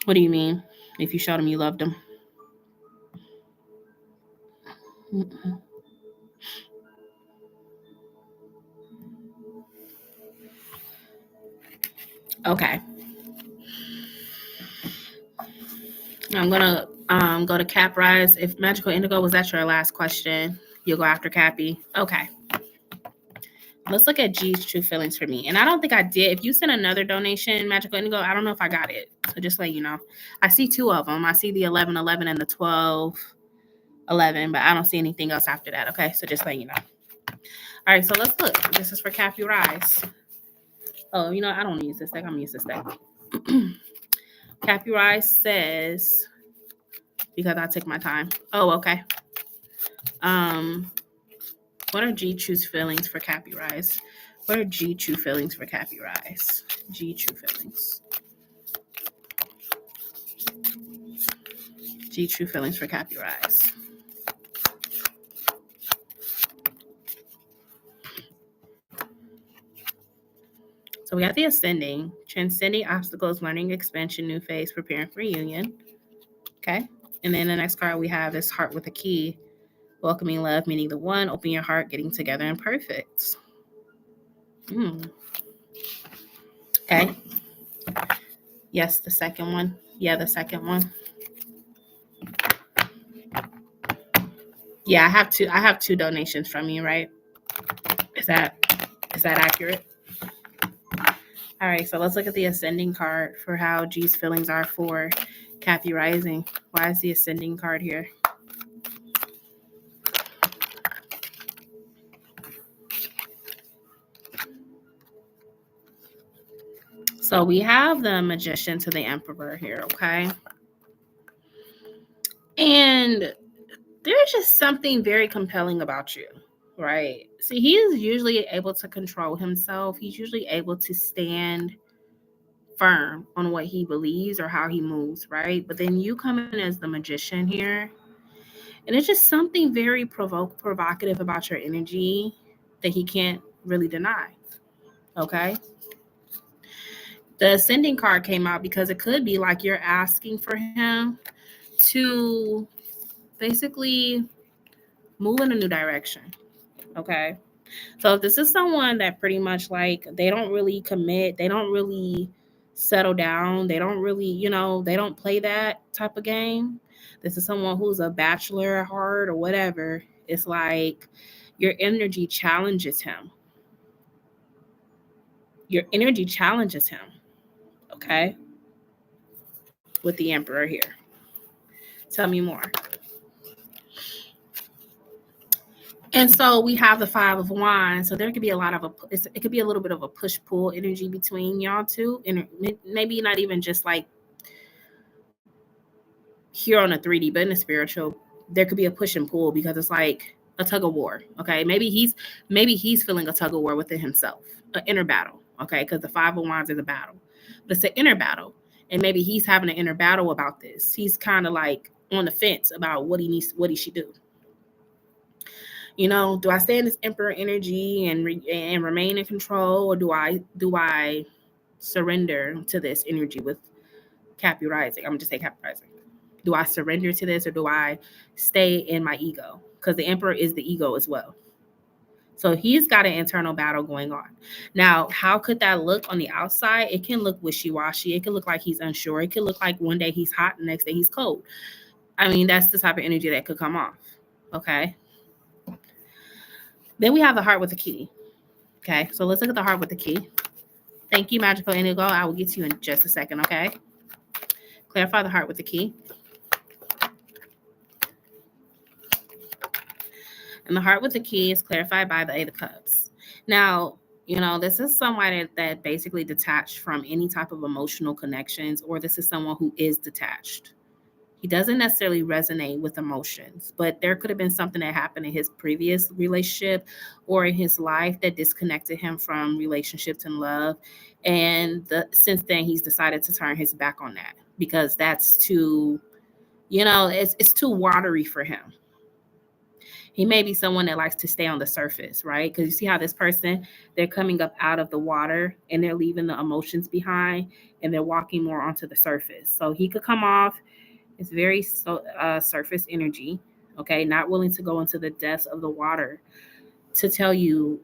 What do you mean? If you showed him you loved him? Mm-mm. Okay. I'm gonna go to Cap Rise. If Magical Indigo, was that your last question? You'll go after Cappy. Okay. Let's look at G's true feelings for me. And I don't think I did. If you sent another donation, Magical Indigo, I don't know if I got it. So just let you know. I see two of them. I see the 1111 and the 1211, but I don't see anything else after that. Okay, so just let you know. All right, so let's look. This is for Cap Your Eyes. Oh, you know, I don't use this deck. I'm going to use this deck. Cap Your Eyes says, because I took my time. Oh, okay. What are G true feelings for Cap Your Eyes? What are G true feelings for Cap Your Eyes? G true feelings. G true feelings for Cap Your Eyes. So we have the ascending, transcending obstacles, learning expansion, new phase, preparing for union. Okay. And then the next card we have is heart with a key, welcoming love, meaning the one, open your heart, getting together and perfect. Okay. Yes, the second one. Yeah, the second one. Yeah, I have two donations from you, right? Is that accurate? All right, so let's look at the ascending card for how G's feelings are for Kathy Rising. Why is the ascending card here? So we have the Magician to the Emperor here, okay? And there's just something very compelling about you, right? See, he is usually able to control himself. He's usually able to stand firm on what he believes or how he moves, right? But then you come in as the Magician here, and it's just something very provocative about your energy that he can't really deny, okay? The Ascending card came out because it could be like you're asking for him to basically move in a new direction, okay? So if this is someone that pretty much like they don't really commit, they don't really settle down, they don't really, they don't play that type of game. This is someone who's a bachelor at heart or whatever. It's like your energy challenges him. Your energy challenges him, okay? With the Emperor here. Tell me more. And so we have the Five of Wands. So there could be it could be a little bit of a push-pull energy between y'all two. And maybe not even just like here on a 3D, but in the spiritual, there could be a push and pull because it's like a tug of war. Okay. Maybe he's feeling a tug of war within himself, an inner battle. Okay. Because the Five of Wands is a battle, but it's an inner battle. And maybe he's having an inner battle about this. He's kind of like on the fence about what he should do. Do I stay in this Emperor energy and remain in control, or do I surrender to this energy with Cap Rising? I'm gonna just say Cap Rising. Do I surrender to this, or do I stay in my ego? Because the Emperor is the ego as well. So he's got an internal battle going on. Now, how could that look on the outside? It can look wishy-washy. It can look like he's unsure. It can look like one day he's hot, the next day he's cold. I mean, that's the type of energy that could come off. Okay. Then we have the Heart with the Key. Okay, so let's look at the Heart with the Key. Thank you, Magical Indigo. I will get to you in just a second, okay? Clarify the Heart with the Key. And the Heart with the Key is clarified by the Eight of Cups. Now, this is someone that basically detached from any type of emotional connections, or this is someone who is detached. He doesn't necessarily resonate with emotions, but there could have been something that happened in his previous relationship or in his life that disconnected him from relationships and love. And since then, he's decided to turn his back on that because that's too, it's too watery for him. He may be someone that likes to stay on the surface, right? Because you see how this person, they're coming up out of the water and they're leaving the emotions behind and they're walking more onto the surface. So he could come off. It's very surface energy, okay? Not willing to go into the depths of the water to tell you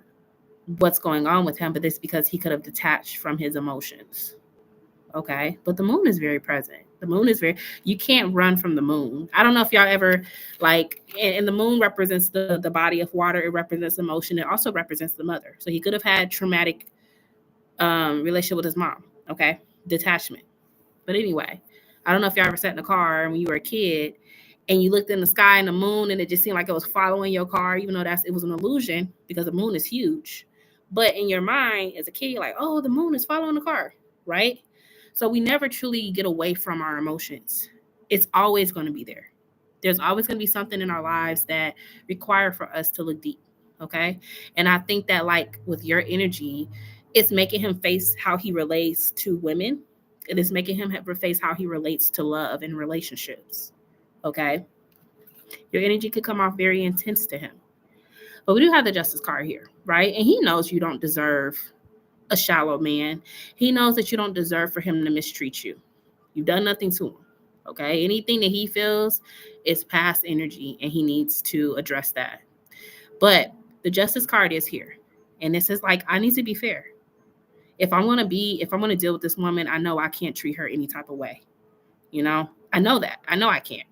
what's going on with him, but this because he could have detached from his emotions, okay? But the moon is very present. The moon is you can't run from the moon. I don't know if y'all ever and the moon represents the body of water. It represents emotion. It also represents the mother. So he could have had traumatic relationship with his mom. Okay. Detachment. But anyway, I don't know if y'all ever sat in a car when you were a kid and you looked in the sky and the moon and it just seemed like it was following your car, even though it was an illusion because the moon is huge. But in your mind as a kid, you're like, oh, the moon is following the car, right? So we never truly get away from our emotions. It's always going to be there. There's always going to be something in our lives that require for us to look deep, okay? And I think that with your energy, it's making him face how he relates to women. It is making him face how he relates to love and relationships. Okay. Your energy could come off very intense to him. But we do have the Justice card here, right? And he knows you don't deserve a shallow man. He knows that you don't deserve for him to mistreat you. You've done nothing to him. Okay. Anything that he feels is past energy and he needs to address that. But the Justice card is here. And this is I need to be fair. If I'm going to deal with this woman, I know I can't treat her any type of way. I know that. I know I can't,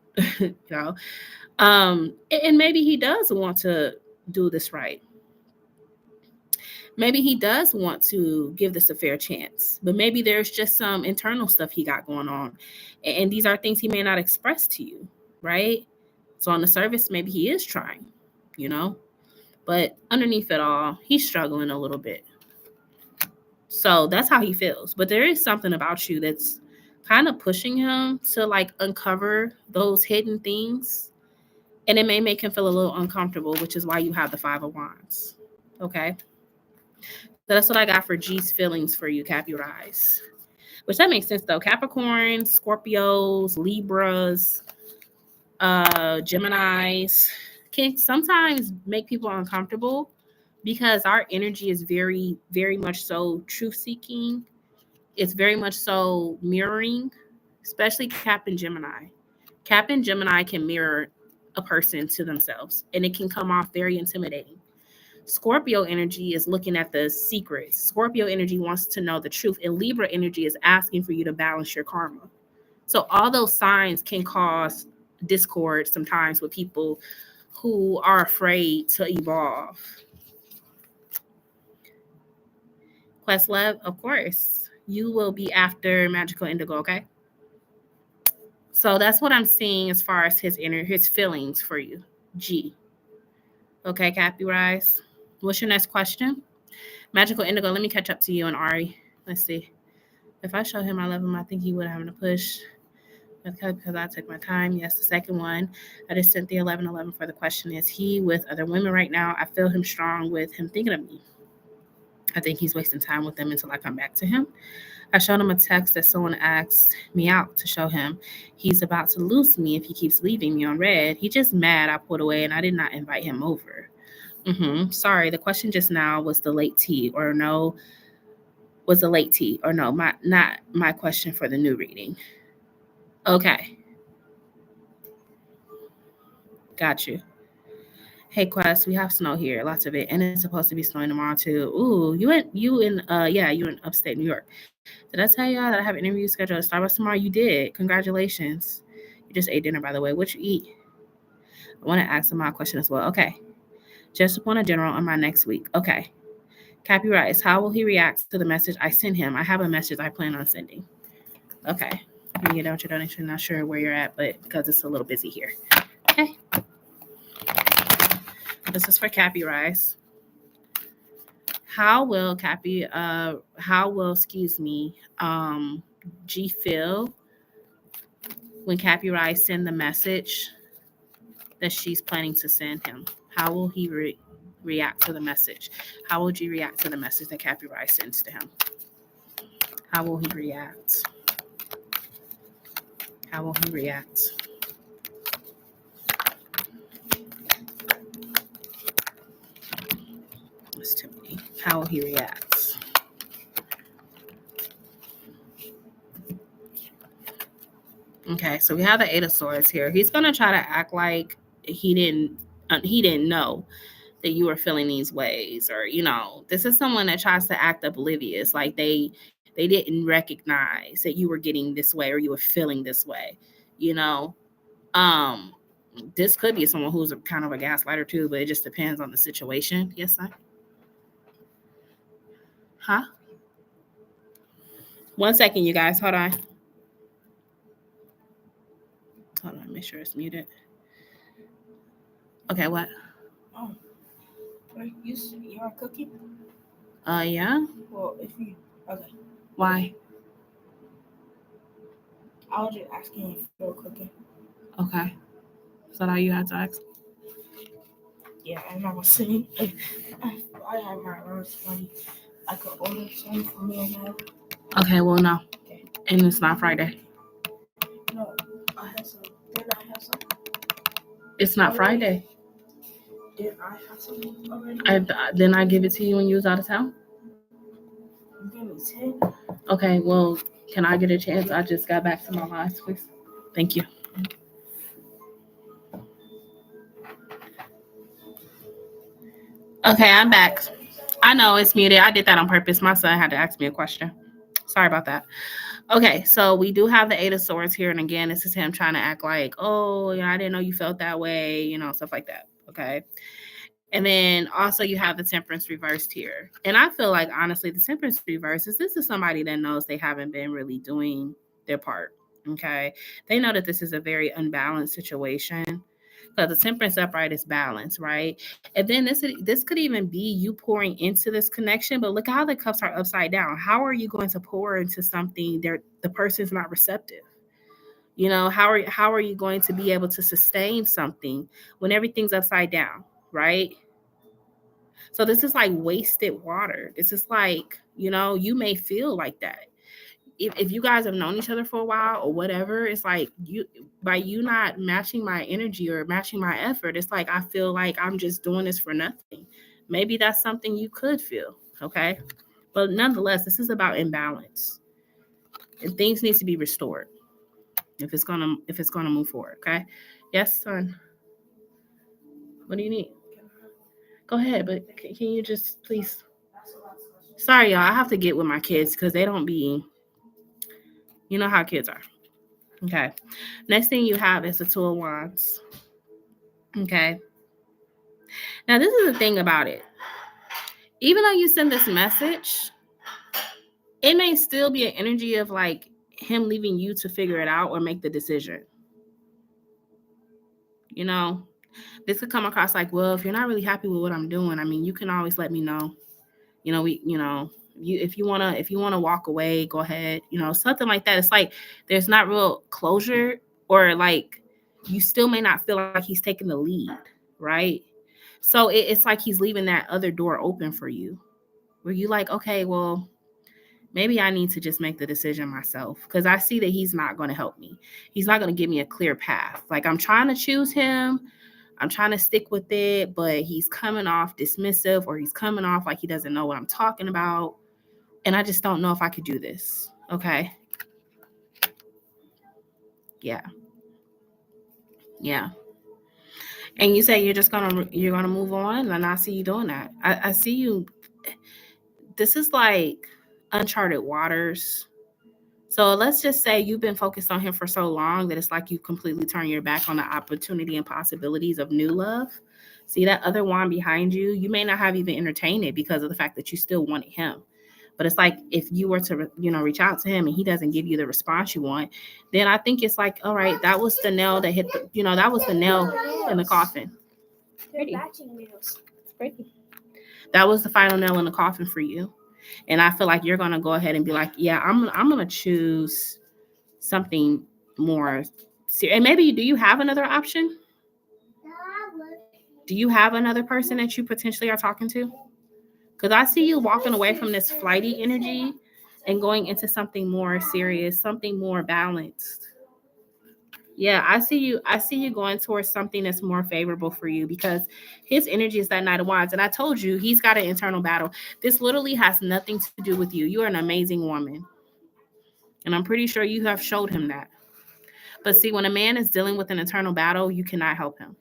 and maybe he does want to do this right. Maybe he does want to give this a fair chance, but maybe there's just some internal stuff he got going on. And these are things he may not express to you, right? So on the surface, maybe he is trying, but underneath it all, he's struggling a little bit. So that's how he feels. But there is something about you that's kind of pushing him to uncover those hidden things. And it may make him feel a little uncomfortable, which is why you have the 5 of Wands. Okay. So that's what I got for G's feelings for you, Capricorns. Which that makes sense though. Capricorns, Scorpios, Libras, Geminis can sometimes make people uncomfortable because our energy is very, very much so truth-seeking. It's very much so mirroring, especially Cap and Gemini. Cap and Gemini can mirror a person to themselves, and it can come off very intimidating. Scorpio energy is looking at the secrets. Scorpio energy wants to know the truth, and Libra energy is asking for you to balance your karma. So all those signs can cause discord sometimes with people who are afraid to evolve. Questlove, of course, you will be after Magical Indigo, okay? So that's what I'm seeing as far as his feelings for you, G. Okay, Capricorns. What's your next question? Magical Indigo, let me catch up to you and Ari. Let's see. If I show him I love him, I think he would have to push. Because I took my time. Yes, the second one. I just sent the 1111 for the question. Is he with other women right now? I feel him strong with him thinking of me. I think he's wasting time with them until I come back to him. I showed him a text that someone asked me out to show him he's about to lose me if he keeps leaving me on red. He just mad I pulled away and I did not invite him over. Sorry, the question just now was the late tea or no. Was the late tea or no? Not my question for the new reading. Okay. Got you. Hey Quest, we have snow here, lots of it, and it's supposed to be snowing tomorrow too. Ooh, you in upstate New York. Did I tell y'all that I have an interview scheduled at Starbucks tomorrow? You did. Congratulations. You just ate dinner, by the way. What you eat? I want to ask them my question as well. Okay. Just upon a general on my next week. Okay. Cappy Rice, how will he react to the message I send him? I have a message I plan on sending. Okay. Let me get out your donation. Not sure where you're at, but because it's a little busy here. Okay. This is for Cappy Rice. How will G feel when Cappy Rice send the message that she's planning to send him? How will he react to the message? How will G react to the message that Cappy Rice sends to him? How will he react? How will he react? It's too many. How will he react? Okay, so we have the 8 of Swords here. He's gonna try to act like he didn't know that you were feeling these ways, or this is someone that tries to act oblivious, like they They didn't recognize that you were getting this way or you were feeling this way, you know. This could be someone who's a kind of a gaslighter too, but it just depends on the situation. Yes, sir. Huh? 1 second, you guys. Hold on. Hold on. Make sure it's muted. Okay, what? Oh, you're cooking? Yeah. Well, if you okay, Why? I was just asking if you're cooking. Okay. Is that all you had to ask? Yeah, and I was saying I have my lunch money. I could order some for me and have. Okay, well, no. Okay. And it's not Friday. No, I have some. Did I have some? It's not Friday. Did I have some already? Didn't I give it to you when you was out of town? You gave me 10. Okay, well, can I get a chance? I just got back to my lines, please. Thank you. Okay, I'm back. I know it's muted. I did that on purpose. My son had to ask me a question. Sorry about that. Okay, so we do have the Eight of Swords here. And again, this is him trying to act like, oh, I didn't know you felt that way, stuff like that. Okay. And then also you have the Temperance reversed here. And I feel like, honestly, the Temperance reversed this is somebody that knows they haven't been really doing their part. Okay. They know that this is a very unbalanced situation. Because the Temperance upright is balance, right? And then this could even be you pouring into this connection, but look how the cups are upside down. How are you going to pour into something the person's not receptive? How are you going to be able to sustain something when everything's upside down, right? So this is like wasted water. This is like, you may feel like that. If you guys have known each other for a while or whatever, it's like by you not matching my energy or matching my effort, it's like I feel like I'm just doing this for nothing. Maybe that's something you could feel, okay? But nonetheless, this is about imbalance. And things need to be restored if it's gonna move forward, okay? Yes, son. What do you need? Go ahead, but can you just please? Sorry, y'all. I have to get with my kids because they don't be. You know how kids are. Okay. Next thing you have is the Two of Wands. Okay. Now, this is the thing about it. Even though you send this message, it may still be an energy of like him leaving you to figure it out or make the decision. This could come across like, well, if you're not really happy with what I'm doing, I mean, you can always let me know. If you wanna walk away, go ahead. Something like that. It's like there's not real closure, or like you still may not feel like he's taking the lead, right? So it's like he's leaving that other door open for you, where you like, okay, well, maybe I need to just make the decision myself, because I see that he's not going to help me. He's not going to give me a clear path. Like, I'm trying to choose him. I'm trying to stick with it, but he's coming off dismissive, or he's coming off like he doesn't know what I'm talking about. And I just don't know if I could do this. Okay. Yeah. And you say you're gonna move on, and I see you doing that. I see you. This is like uncharted waters. So let's just say you've been focused on him for so long that it's like you completely turn your back on the opportunity and possibilities of new love. See that other wand behind you? You may not have even entertained it because of the fact that you still wanted him. But it's like if you were to, reach out to him and he doesn't give you the response you want, then I think it's like, all right, that was the nail that hit that was the nail in the coffin. Pretty. Matching nails. It's pretty. That was the final nail in the coffin for you. And I feel like you're going to go ahead and be like, yeah, I'm going to choose something more serious. And maybe, do you have another option? Do you have another person that you potentially are talking to? Because I see you walking away from this flighty energy and going into something more serious, something more balanced. Yeah, I see you going towards something that's more favorable for you, because his energy is that Knight of Wands. And I told you, he's got an internal battle. This literally has nothing to do with you. You are an amazing woman. And I'm pretty sure you have showed him that. But see, when a man is dealing with an internal battle, you cannot help him.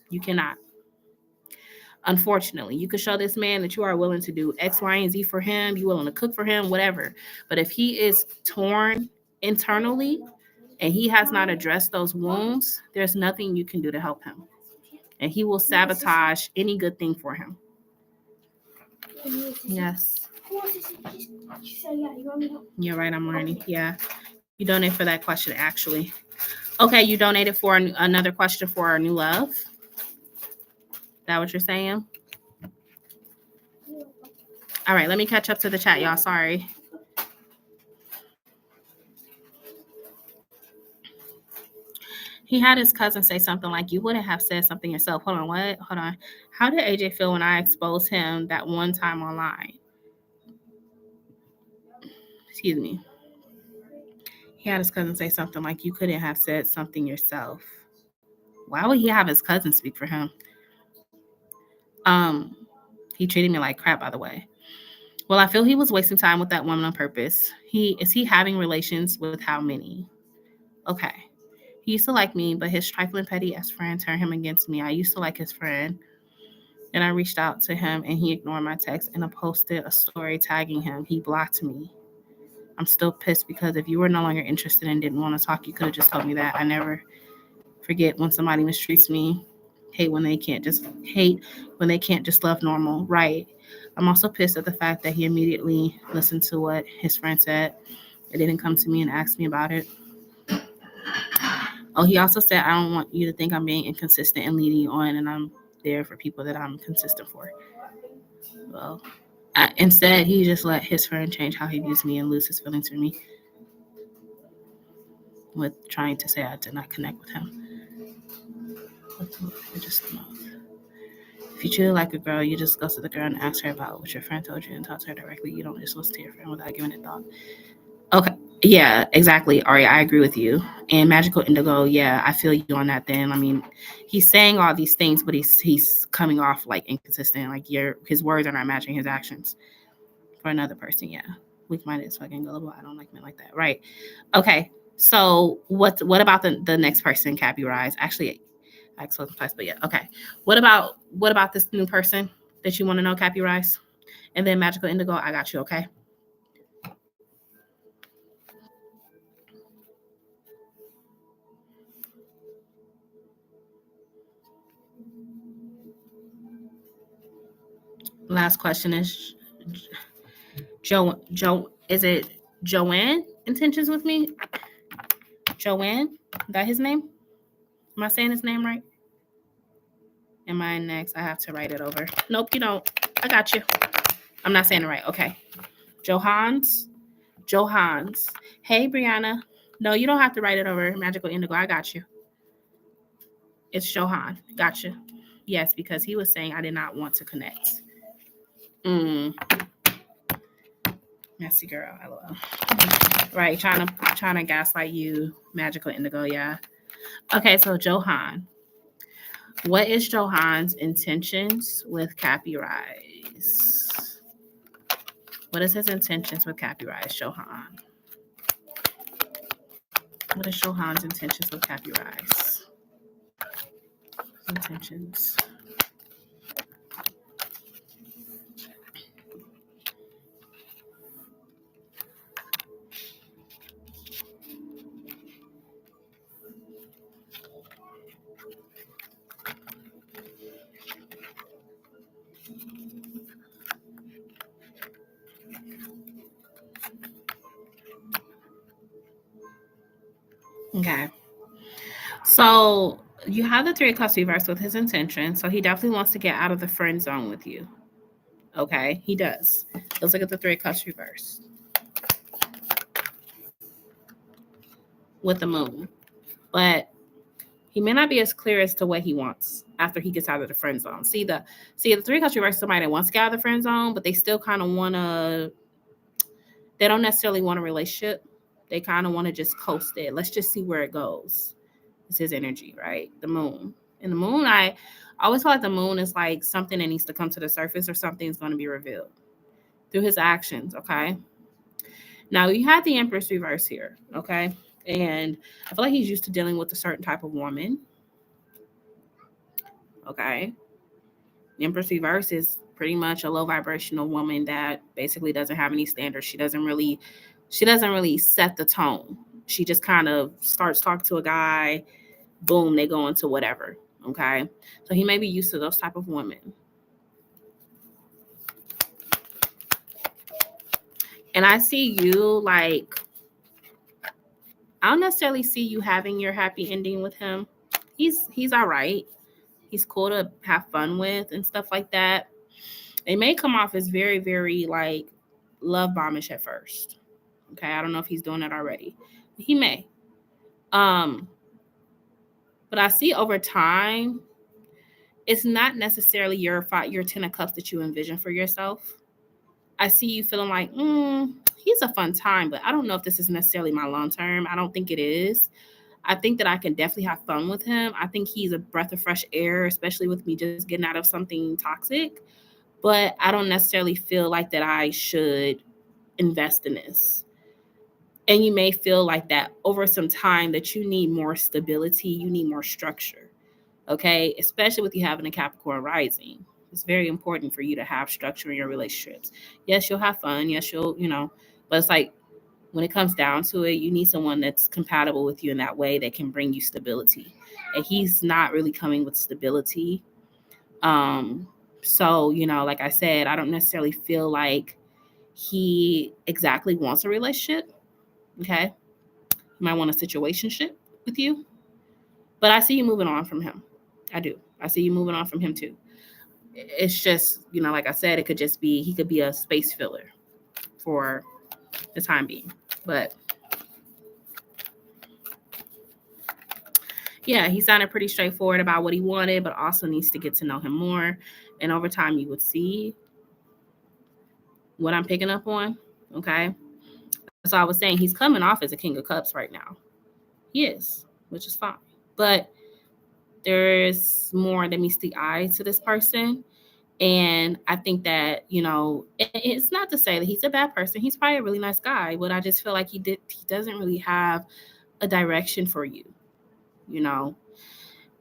You cannot. Unfortunately, you could show this man that you are willing to do X, Y, and Z for him. You're willing to cook for him, whatever. But if he is torn internally and he has not addressed those wounds, there's nothing you can do to help him. And he will sabotage any good thing for him. Yes. You're right, I'm learning. Yeah. You donate for that question, actually. Okay, you donated for another question for our new love. That what you're saying? All right, let me catch up to the chat, y'all. Sorry. He had his cousin say something like, you wouldn't have said something yourself. Hold on, what? Hold on. How did AJ feel when I exposed him that one time online? Excuse me. He had his cousin say something like, you couldn't have said something yourself. Why would he have his cousin speak for him? He treated me like crap, by the way. Well, I feel he was wasting time with that woman on purpose. Is he having relations with how many? Okay. He used to like me, but his trifling petty ex-friend turned him against me. I used to like his friend. Then I reached out to him and he ignored my text and I posted a story tagging him. He blocked me. I'm still pissed because if you were no longer interested and didn't want to talk, you could have just told me that. I never forget when somebody mistreats me. Hate when they can't just love normal. Right. I'm also pissed at the fact that he immediately listened to what his friend said. It didn't come to me and ask me about it. Oh, he also said, I don't want you to think I'm being inconsistent and leading you on, and I'm there for people that I'm consistent for. Well, instead, he just let his friend change how he views me and lose his feelings for me with trying to say I did not connect with him. If you truly like a girl, you just go to the girl and ask her about what your friend told you and talk to her directly. You don't just listen to your friend without giving it thought. Okay. Yeah, exactly. Ari, I agree with you. And Magical Indigo, yeah, I feel you on that then. I mean, he's saying all these things, but he's coming off like inconsistent. Like his words are not matching his actions. For another person, yeah. Weak-minded is fucking gullible. I don't like men like that. Right. Okay. So what about the next person, Cappy Rise? Actually, I spoke twice, but yeah, okay. What about this new person that you want to know, Cappy Rise? And then Magical Indigo, I got you, okay? Last question is is it Joanne intentions with me? Joanne? Is that his name? Am I saying his name right? Am I next? I have to write it over. Nope, you don't. I got you. I'm not saying it right. Okay. Johans. Hey, Brianna. No, you don't have to write it over. Magical Indigo. I got you. It's Johan. Gotcha. Yes, because he was saying I did not want to connect. Messy girl. LOL. Right. Trying to gaslight you. Magical Indigo. Yeah. Okay. So Johan. What is Johan's intentions with Cappy Rise? What is his intentions with Cappy Rise, Johan? What is Johan's intentions with Cappy Rise? Intentions. Okay. So you have the Three of Cups reversed with his intention. So he definitely wants to get out of the friend zone with you. Okay, he does. Let's look at the Three of Cups reversed. With the moon. But he may not be as clear as to what he wants after he gets out of the friend zone. See the Three of Cups reversed, somebody that wants to get out of the friend zone, but they still kind of want to, they don't necessarily want a relationship. They kind of want to just coast it. Let's just see where it goes. It's his energy, right? The moon. And the moon, I always feel like the moon is like something that needs to come to the surface or something's going to be revealed through his actions, okay? Now, you have the Empress reverse here, okay? And I feel like he's used to dealing with a certain type of woman, okay? Empress reverse is pretty much a low vibrational woman that basically doesn't have any standards. She doesn't really set the tone. She just kind of starts talking to a guy, boom, they go into whatever. Okay. So he may be used to those type of women. And I see you like, I don't necessarily see you having your happy ending with him. He's all right. He's cool to have fun with and stuff like that. It may come off as very, very like love bombish at first. Okay, I don't know if he's doing that already. He may. But I see over time, it's not necessarily your 10 of cups that you envision for yourself. I see you feeling like, he's a fun time, but I don't know if this is necessarily my long term. I don't think it is. I think that I can definitely have fun with him. I think he's a breath of fresh air, especially with me just getting out of something toxic. But I don't necessarily feel like that I should invest in this. And you may feel like that over some time that you need more stability, you need more structure. Okay, especially with you having a Capricorn rising. It's very important for you to have structure in your relationships. Yes, you'll have fun. Yes, you'll, but it's like when it comes down to it, you need someone that's compatible with you in that way that can bring you stability. And he's not really coming with stability. So, like I said, I don't necessarily feel like he exactly wants a relationship. Okay. He might want a situationship with you. But I see you moving on from him. I do. I see you moving on from him too. It's just, like I said, it could just be, he could be a space filler for the time being. But yeah, he sounded pretty straightforward about what he wanted, but also needs to get to know him more. And over time, you would see what I'm picking up on. Okay. So I was saying he's coming off as a King of Cups right now. He is, which is fine. But there's more that meets the eye to this person. And I think that, it's not to say that he's a bad person. He's probably a really nice guy, but I just feel like he doesn't really have a direction for you,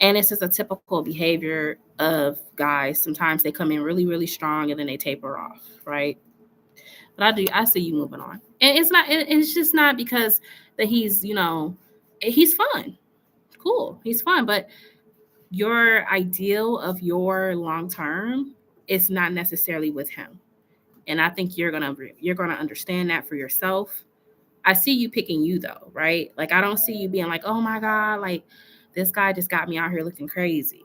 And it's just a typical behavior of guys. Sometimes they come in really, really strong and then they taper off, right? But I see you moving on. And it's just not because that he's, he's fun. Cool. He's fun. But your ideal of your long term is not necessarily with him. And I think you're gonna understand that for yourself. I see you picking you though, right? Like I don't see you being like, oh my God, like this guy just got me out here looking crazy.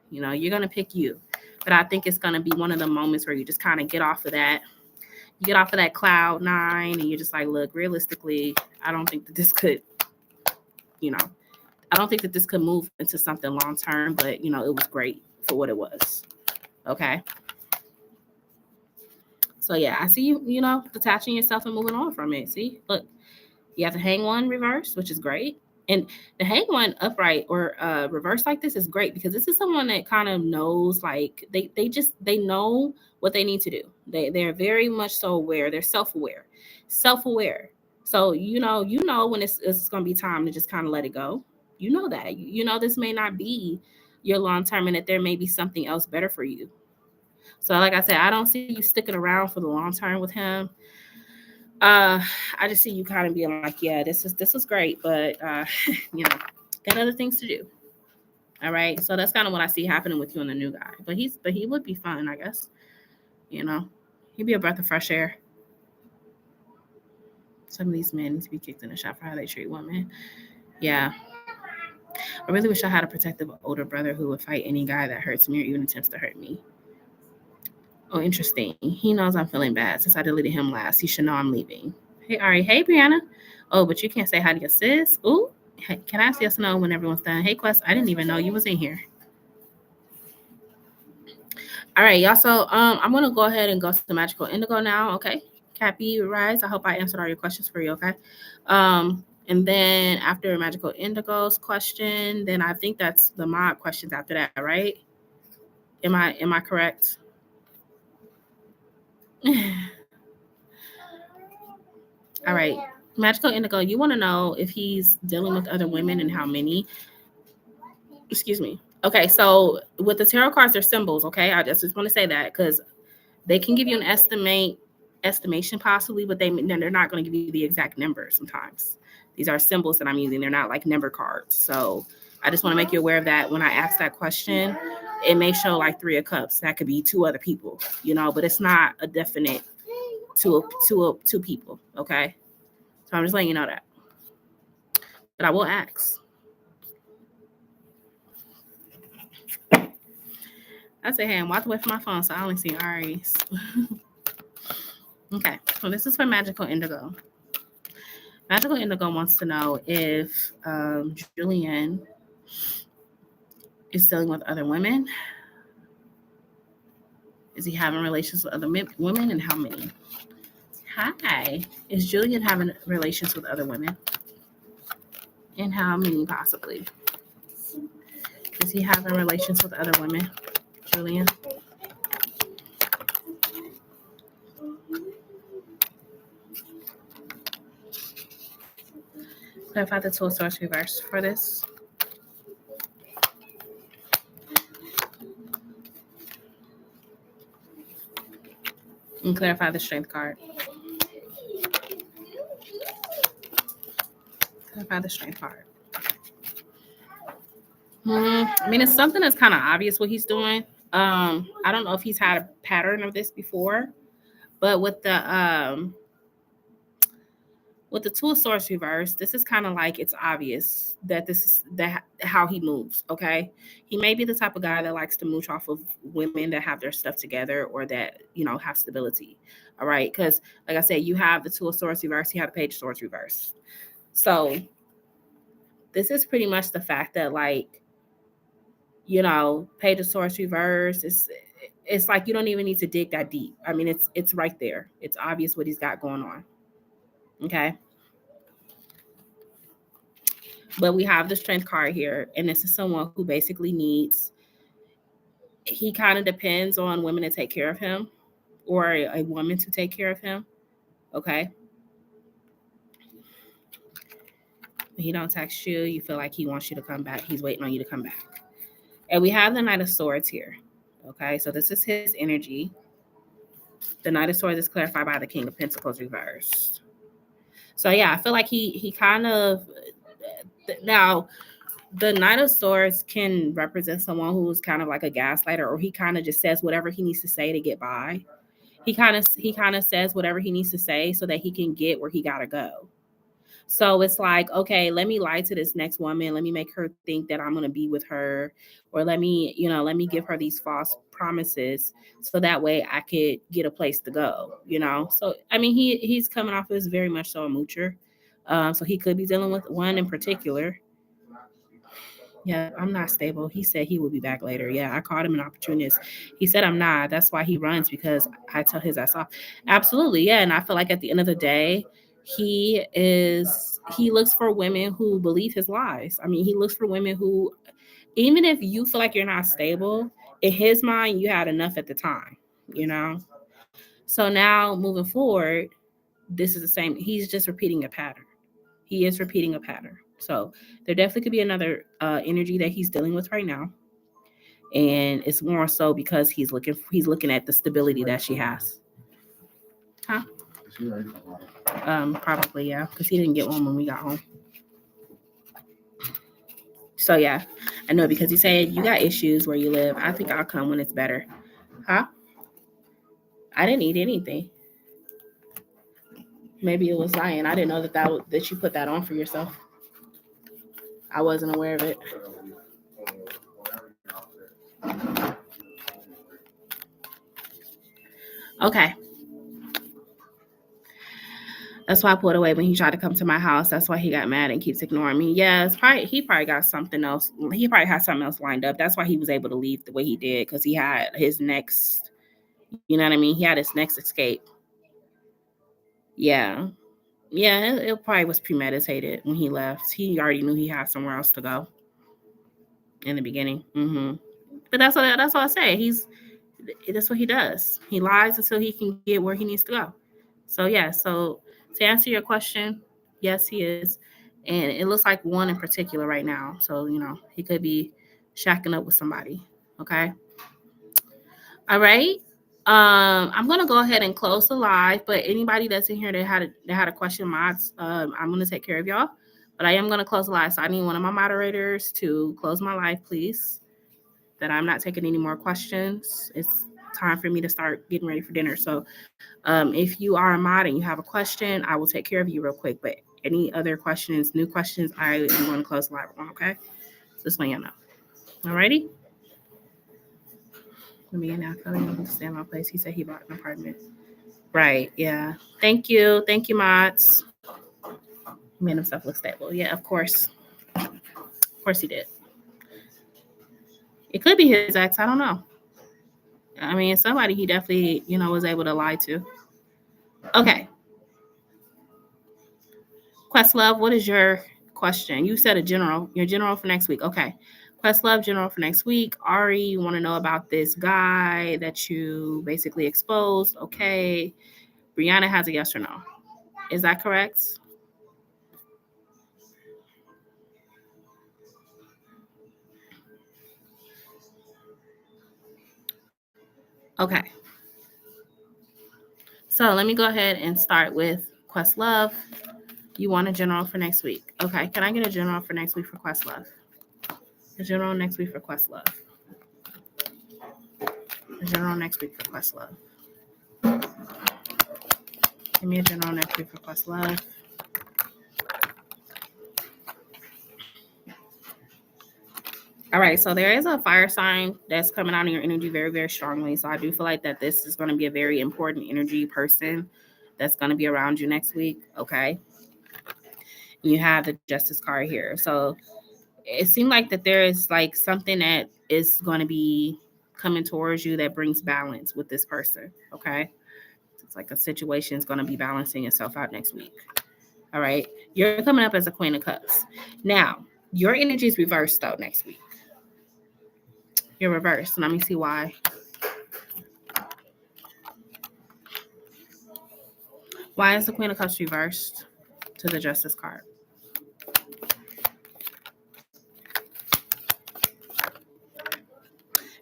You're gonna pick you. But I think it's gonna be one of the moments where you just kind of get off of that. You get off of that cloud 9 and you're just like, look, realistically, I don't think that this could, I don't think that this could move into something long term, but it was great for what it was. Okay. So yeah, I see you, detaching yourself and moving on from it. See, look, you have the Hang One reverse, which is great. And the Hang One upright or reverse like this is great because this is someone that kind of knows, like they know what they need to do. They're very much so aware. They're self-aware. So you know when it's going to be time to just kind of let it go. You know that. This may not be your long term and that there may be something else better for you. So like I said, I don't see you sticking around for the long term with him. I just see you kind of being like, yeah, this is great, but got other things to do. All right. So that's kind of what I see happening with you and the new guy. But he would be fun, I guess. He'd be a breath of fresh air. Some of these men need to be kicked in the shot for how they treat women. Yeah. I really wish I had a protective older brother who would fight any guy that hurts me or even attempts to hurt me. Oh, interesting. He knows I'm feeling bad since I deleted him last. He should know I'm leaving. Hey, Ari. Hey, Brianna. Oh, but you can't say hi to your sis. Ooh. Hey, can I ask yes or no when everyone's done? Hey, Quest. I didn't even know you was in here. All right, y'all. So I'm gonna go ahead and go to the Magical Indigo now. Okay. Cappy Rise. I hope I answered all your questions for you. Okay. And then after Magical Indigo's question, then I think that's the mod questions after that, right? Am I correct? All right. Magical Indigo, you want to know if he's dealing with other women and how many. Excuse me. Okay, so with the tarot cards, they're symbols. Okay, I just want to say that because they can give you an estimation possibly, but they're not going to give you the exact number sometimes. These are symbols that I'm using. They're not like number cards. So I just want to make you aware of that. When I ask that question, it may show like 3 of cups. That could be 2 other people, but it's not a definite two people. Okay, so I'm just letting you know that. But I will ask. I said, hey, I walked away from my phone, so I only see Aries. Okay, so this is for Magical Indigo. Magical Indigo wants to know if Julian is dealing with other women. Is he having relations with other women, and how many? Hi. Is Julian having relations with other women? And how many possibly? Is he having relations with other women, Julian? Clarify the Two of Swords reverse for this. And clarify the Strength card. Clarify the Strength card. I mean, it's something that's kind of obvious what he's doing. I don't know if he's had a pattern of this before, but with the Two of Swords reverse, this is kind of like it's obvious that this is how he moves. Okay, he may be the type of guy that likes to mooch off of women that have their stuff together or that have stability. All right, because like I said, you have the Two of Swords reverse, you have the Page of Swords reverse. So this is pretty much the fact that Page of Swords reverse. It's like you don't even need to dig that deep. I mean, it's right there. It's obvious what he's got going on. Okay. But we have the Strength card here, and this is someone who basically he kind of depends on women to take care of him or a woman to take care of him. Okay. He don't text you. You feel like he wants you to come back. He's waiting on you to come back. And we have the Knight of Swords here. Okay. So this is his energy. The Knight of Swords is clarified by the King of Pentacles reversed. So yeah, I feel like he kind of, now the Knight of Swords can represent someone who's kind of like a gaslighter, or he kind of just says whatever he needs to say to get by. He kind of says whatever he needs to say so that he can get where he gotta go. So it's like, okay, let me lie to this next woman. Let me make her think that I'm going to be with her, or let me give her these false promises so that way I could get a place to go, So, I mean, he's coming off as very much so a moocher. So he could be dealing with one in particular. Yeah, I'm not stable. He said he will be back later. Yeah, I called him an opportunist. He said I'm not. That's why he runs, because I tell his ass off. Absolutely. Yeah. And I feel like at the end of the day, he looks for women who believe his lies. I mean, he looks for women who, even if you feel like you're not stable, in his mind, you had enough at the time, So now moving forward, this is the same. He's just repeating a pattern. He is repeating a pattern. So there definitely could be another energy that he's dealing with right now. And it's more so because he's looking at the stability that she has. Huh? Probably, yeah, because he didn't get one when we got home. So yeah, I know, because he said you got issues where you live. I think I'll come when it's better. Huh? I didn't eat anything. Maybe it was Zion. I didn't know that you put that on for yourself. I wasn't aware of it. Okay. That's why I pulled away when he tried to come to my house. That's why he got mad and keeps ignoring me. Yeah, he probably got something else. He probably had something else lined up. That's why he was able to leave the way he did, because he had his next, you know what I mean? He had his next escape. Yeah. Yeah, it probably was premeditated when he left. He already knew he had somewhere else to go in the beginning. But that's what I say. That's what he does. He lies until he can get where he needs to go. So yeah, so to answer your question, yes, he is. And it looks like one in particular right now. So, he could be shacking up with somebody. Okay. All right. I'm gonna go ahead and close the live, but anybody that's in here that had a question, mods, I'm gonna take care of y'all. But I am gonna close the live, so I need one of my moderators to close my live, please. That I'm not taking any more questions. It's time for me to start getting ready for dinner. So, if you are a mod and you have a question, I will take care of you real quick. But any other questions, new questions, I am going to close the live on. Okay, just letting y'all know. Alrighty. Let me now Kelly to stay in my place. He said he bought an apartment. Right. Yeah. Thank you. Thank you, mods. He made himself look stable. Yeah, of course. Of course he did. It could be his ex. I don't know. I mean, somebody he definitely, was able to lie to. Okay. Questlove, what is your question? You said your general for next week. Okay. Questlove, general for next week. Ari, you want to know about this guy that you basically exposed. Okay. Brianna has a yes or no. Is that correct? Okay. So let me go ahead and start with Questlove. You want a general for next week. Okay. Can I get a general for next week for Questlove? A general next week for Questlove. A general next week for Questlove. Give me a general next week for Questlove. All right, so there is a fire sign that's coming out in your energy very, very strongly. So I do feel like that this is going to be a very important energy person that's going to be around you next week. Okay. You have the Justice card here. So it seemed like that there is like something that is going to be coming towards you that brings balance with this person. Okay. It's like a situation is going to be balancing itself out next week. All right. You're coming up as a Queen of Cups. Now, your energy is reversed though next week. You're reversed. Let me see why. Why is the Queen of Cups reversed to the Justice card?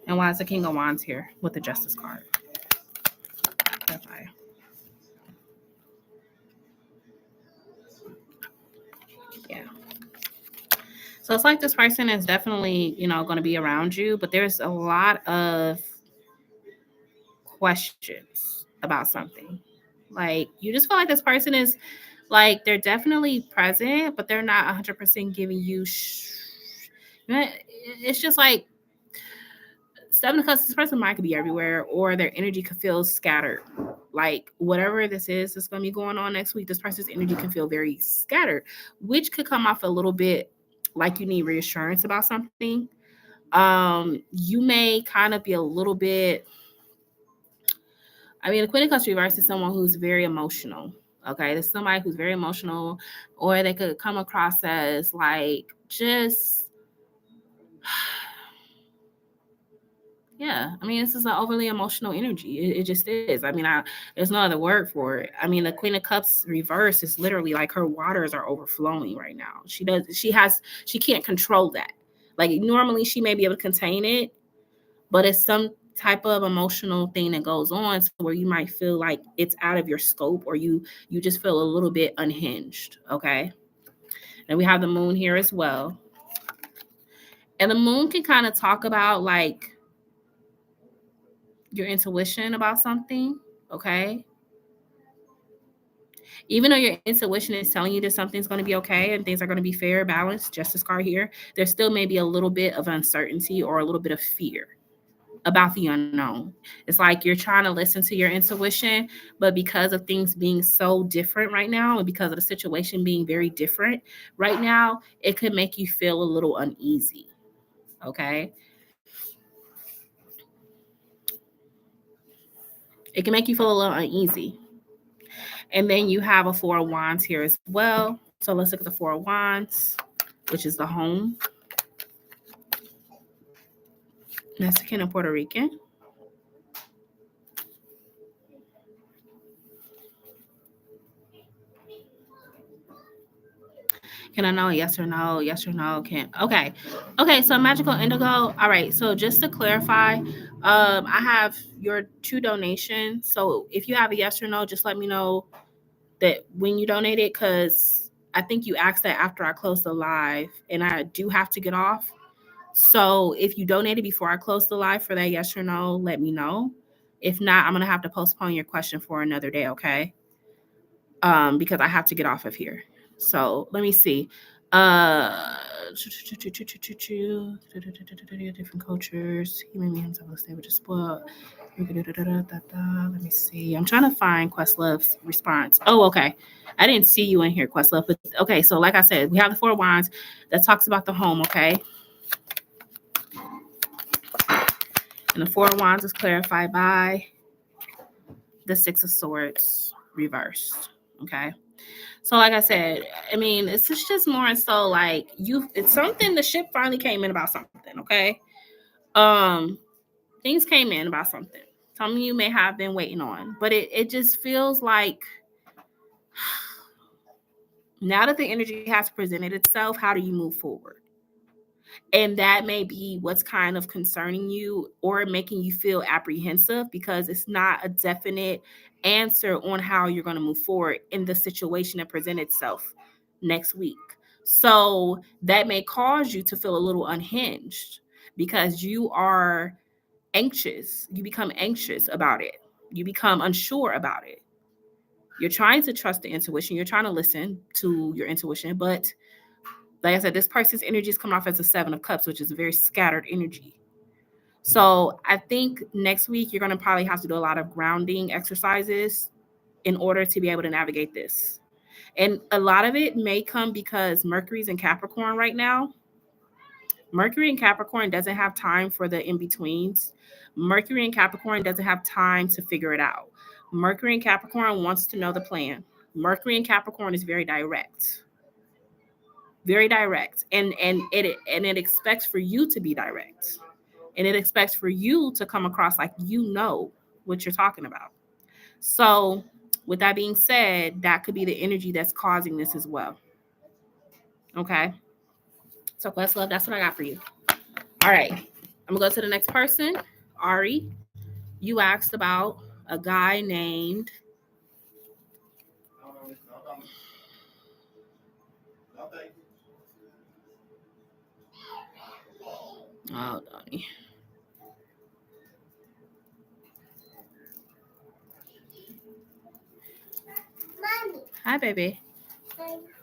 And why is the King of Wands here with the Justice card? Okay. Yeah. So it's like this person is definitely, going to be around you, but there's a lot of questions about something. Like, you just feel like this person is, like, they're definitely present, but they're not 100% giving you it's just like, Seven of Cups, this person might could be everywhere, or their energy could feel scattered. Like, whatever this is that's going to be going on next week, this person's energy can feel very scattered, which could come off a little bit like you need reassurance about something. You may kind of be a little bit, the Queen of Cups reverse is someone who's very emotional. Okay, there's somebody who's very emotional, or they could come across as like just yeah, this is an overly emotional energy. It just is. There's no other word for it. The Queen of Cups reverse is literally like her waters are overflowing right now. She can't control that. Like, normally she may be able to contain it, but it's some type of emotional thing that goes on where you might feel like it's out of your scope, or you just feel a little bit unhinged. Okay. And we have the moon here as well. And the moon can kind of talk about like your intuition about something. Okay. Even though your intuition is telling you that something's going to be okay and things are going to be fair, balanced, Justice card here, there still may be a little bit of uncertainty or a little bit of fear about the unknown. It's like you're trying to listen to your intuition, but because of things being so different right now, and because of the situation being very different right now, it could make you feel a little uneasy. Okay. It can make you feel a little uneasy. And then you have a Four of Wands here as well. So let's look at the Four of Wands, which is the home. Mexican and Puerto Rican. Can I know yes or no? Yes or no? Okay. So Magical Indigo. All right. So just to clarify, I have your 2 donations. So if you have a yes or no, just let me know that when you donate it, because I think you asked that after I closed the live, and I do have to get off. So if you donated before I close the live for that yes or no, let me know. If not, I'm gonna have to postpone your question for another day, okay? Because I have to get off of here. So let me see. Different cultures. He made me himself a stable, just spoiled. Let me see. I'm trying to find Questlove's response. Oh, okay. I didn't see you in here, Questlove. But okay, so like I said, we have the 4 wands that talks about the home, okay? And the 4 wands is clarified by the 6 of swords reversed, okay? So like I said, I mean, it's just more and so like it's something, the ship finally came in about something, okay? Things came in about something. Some of you may have been waiting on, but it just feels like now that the energy has presented itself, how do you move forward? And that may be what's kind of concerning you or making you feel apprehensive, because it's not a definite answer on how you're going to move forward in the situation that presents itself next week. So that may cause you to feel a little unhinged because you are anxious. You become anxious about it. You become unsure about it. You're trying to trust the intuition. You're trying to listen to your intuition, but like I said, this person's energy is coming off as a 7 of Cups, which is a very scattered energy. So I think next week you're going to probably have to do a lot of grounding exercises in order to be able to navigate this. And a lot of it may come because Mercury's in Capricorn right now. Mercury in Capricorn doesn't have time for the in-betweens. Mercury in Capricorn doesn't have time to figure it out. Mercury in Capricorn wants to know the plan. Mercury in Capricorn is very direct. Very direct, and it expects for you to be direct, and it expects for you to come across like you know what you're talking about. So with that being said, that could be the energy that's causing this as well. Okay, so Questlove, that's what I got for you. All right, I'm gonna go to the next person. Ari, you asked about a guy named Donnie. Hi, baby.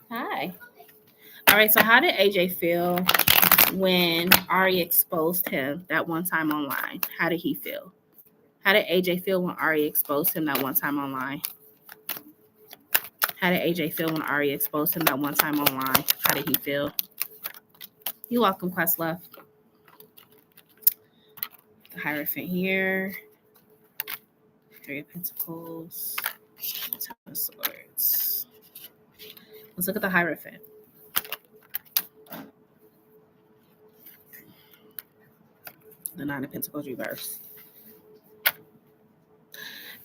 Hi. All right, so how did AJ feel when Ari exposed him that one time online? How did he feel? How did AJ feel when Ari exposed him that one time online? How did AJ feel when Ari exposed him that one time online? How did he feel? You're welcome, Questlove. The Hierophant here. 3 of Pentacles. 10 of Swords. Let's look at the Hierophant. The 9 of Pentacles reverse.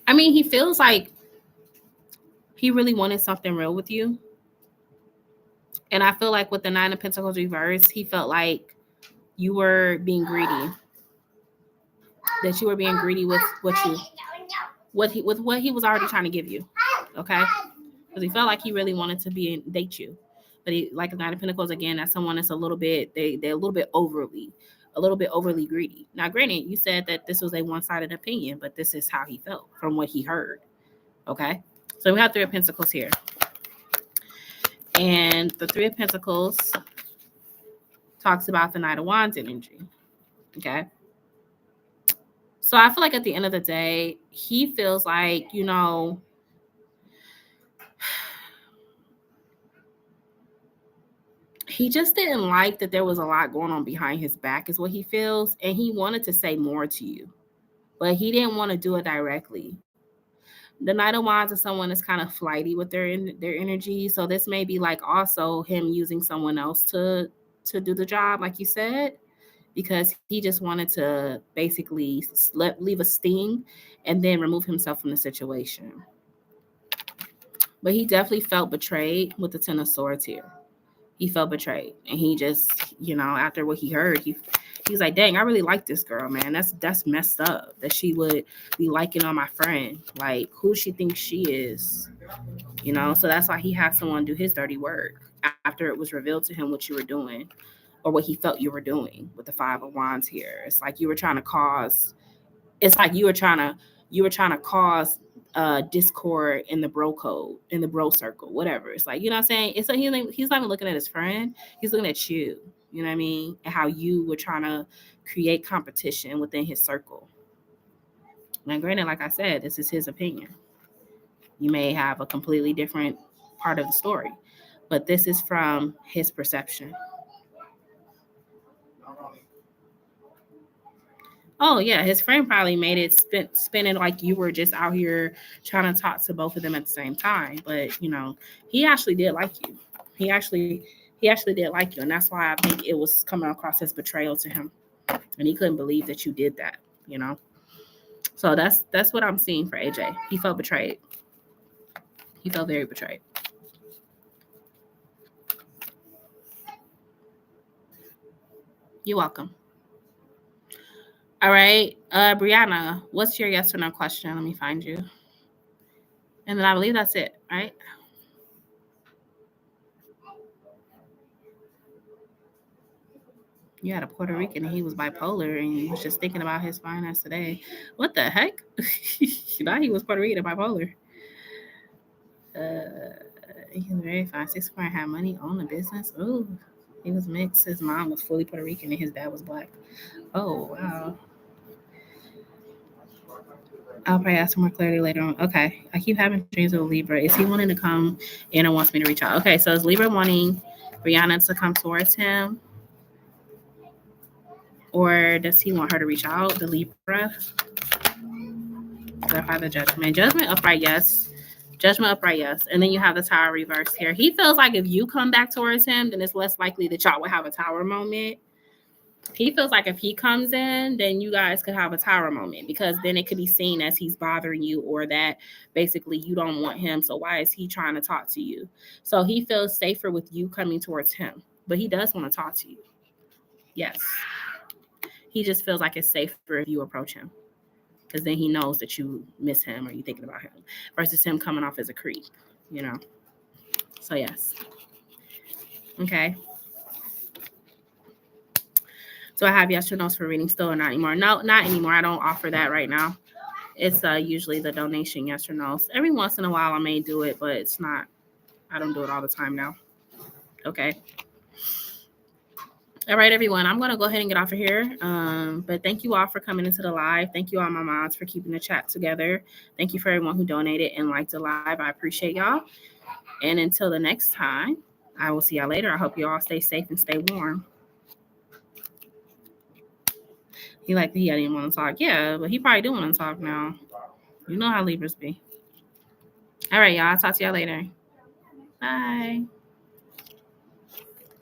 I mean, he feels like he really wanted something real with you. And I feel like with the 9 of Pentacles reverse, he felt like you were being greedy. That you were being greedy with what he was already trying to give you. Okay? Because he felt like he really wanted to date you. But he, like the 9 of Pentacles, again, that's someone that's a little bit overly greedy. Now, granted, you said that this was a one-sided opinion, but this is how he felt from what he heard. Okay? So we have 3 of Pentacles here. And the 3 of Pentacles talks about the Knight of Wands energy. Okay? So I feel like at the end of the day, he feels like, you know, he just didn't like that there was a lot going on behind his back is what he feels. And he wanted to say more to you, but he didn't want to do it directly. The Knight of Wands is someone that's kind of flighty with their energy. So this may be like also him using someone else to do the job, like you said, because he just wanted to basically leave a sting and then remove himself from the situation. But he definitely felt betrayed with the 10 of Swords here. He felt betrayed. And he just, after what he heard, he's like, dang, I really like this girl, man. That's messed up that she would be liking on my friend. Like, who she thinks she is, So that's why he had someone do his dirty work after it was revealed to him what you were doing or what he felt you were doing with the Five of Wands here. It's like you were trying to cause discord in the bro code, in the bro circle, whatever. It's like, you know what I'm saying? It's like he's not even looking at his friend. He's looking at you, you know what I mean? And how you were trying to create competition within his circle. Now, granted, like I said, this is his opinion. You may have a completely different part of the story, but this is from his perception. Oh, yeah, his friend probably made it spinning like you were just out here trying to talk to both of them at the same time. But, he actually did like you. He actually did like you. And that's why I think it was coming across as betrayal to him. And he couldn't believe that you did that, So that's what I'm seeing for AJ. He felt betrayed. He felt very betrayed. You're welcome. All right, Brianna, what's your yes or no question? Let me find you. And then I believe that's it, right? You had a Puerto Rican and he was bipolar and he was just thinking about his finance today. What the heck? Now he was Puerto Rican and bipolar. He was very fine. 6'4" had money, owned a business. Ooh, he was mixed. His mom was fully Puerto Rican and his dad was black. Oh, wow. I'll probably ask for more clarity later on. Okay. I keep having dreams of Libra. Is he wanting to come in or wants me to reach out? Okay. So is Libra wanting Brianna to come towards him? Or does he want her to reach out, the Libra? Clarify the Judgment. Judgment upright, yes. Judgment upright, yes. And then you have the Tower reversed here. He feels like if you come back towards him, then it's less likely that y'all will have a Tower moment. He feels like if he comes in, then you guys could have a Tower moment because then it could be seen as he's bothering you or that basically you don't want him. So why is he trying to talk to you? So he feels safer with you coming towards him, but he does want to talk to you. Yes. He just feels like it's safer if you approach him because then he knows that you miss him or you're thinking about him versus him coming off as a creep, So yes. Okay. So I have yes or no's for reading still or not anymore? No, not anymore. I don't offer that right now. It's usually the donation yes or no's. Every once in a while I may do it, but it's not, I don't do it all the time now. Okay. All right, everyone. I'm going to go ahead and get off of here. But thank you all for coming into the live. Thank you all, my mods, for keeping the chat together. Thank you for everyone who donated and liked the live. I appreciate y'all. And until the next time, I will see y'all later. I hope you all stay safe and stay warm. He didn't want to talk. Yeah, but he probably do want to talk now. You know how Libras be. All right, y'all. I'll talk to y'all later. Bye.